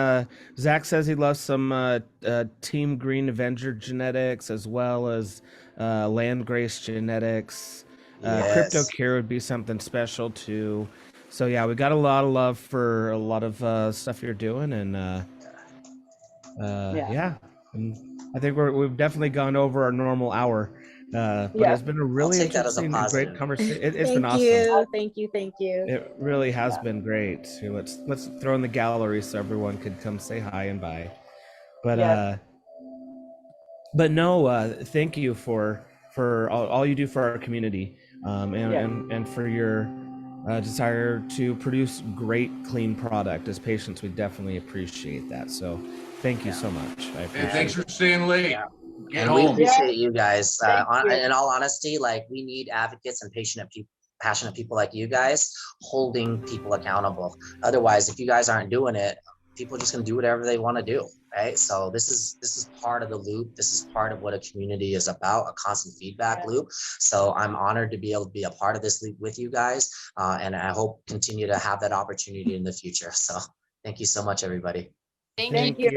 Zach says he loves some Team Green Avenger genetics as well as Landgrace genetics. Crypto Care would be something special too. So yeah, we got a lot of love for a lot of stuff you're doing, and yeah. And I think we've definitely gone over our normal hour. But it's been a really interesting and great conversation. It's been awesome. Thank you. It really has been great. Let's throw in the gallery so everyone could come say hi and bye. But no, thank you for all you do for our community, and for your desire to produce great, clean product. As patients, we definitely appreciate that. So thank you so much. I appreciate thanks for staying late. Yeah. Get and home. we appreciate you guys. In all honesty, like we need advocates and passionate people like you guys holding people accountable. Otherwise, if you guys aren't doing it, people are just gonna do whatever they want to do, right? So this is part of the loop. This is part of what a community is about, a constant feedback loop. So I'm honored to be able to be a part of this loop with you guys, and I hope continue to have that opportunity in the future. So thank you so much, everybody. Thank you.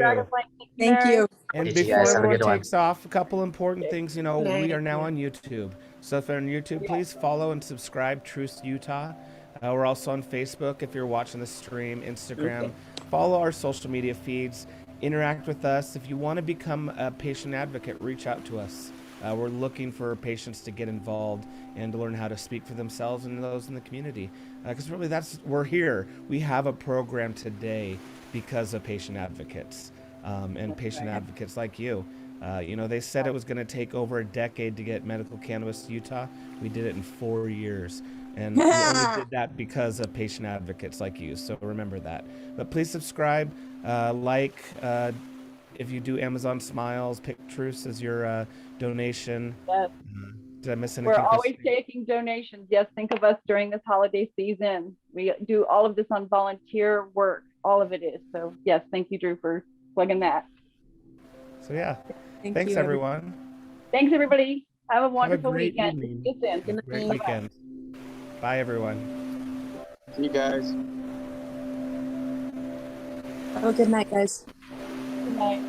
Thank you. And before everyone takes off, a couple important things. You know, we are now on YouTube. So if you're on YouTube, please follow and subscribe TRUCE Utah. We're also on Facebook if you're watching the stream, Instagram. Follow our social media feeds. Interact with us. If you want to become a patient advocate, reach out to us. We're looking for patients to get involved and to learn how to speak for themselves and those in the community. Because really, we're here. We have a program today because of patient advocates and patient advocates like you. You know, they said it was going to take over a decade to get medical cannabis to Utah. We did it in 4 years. And we only did that because of patient advocates like you. So remember that. But please subscribe, if you do Amazon Smiles, pick TRUCE as your donation. Yes. Did I miss anything? We're always taking donations. Yes, think of us during this holiday season. We do all of this on volunteer work. All of it is. So yes, thank you, Drew, for plugging that. So yeah, thanks everyone. Thanks everybody. Have a wonderful weekend. Great weekend. Bye everyone. See you guys. Have a good night, guys. Good night.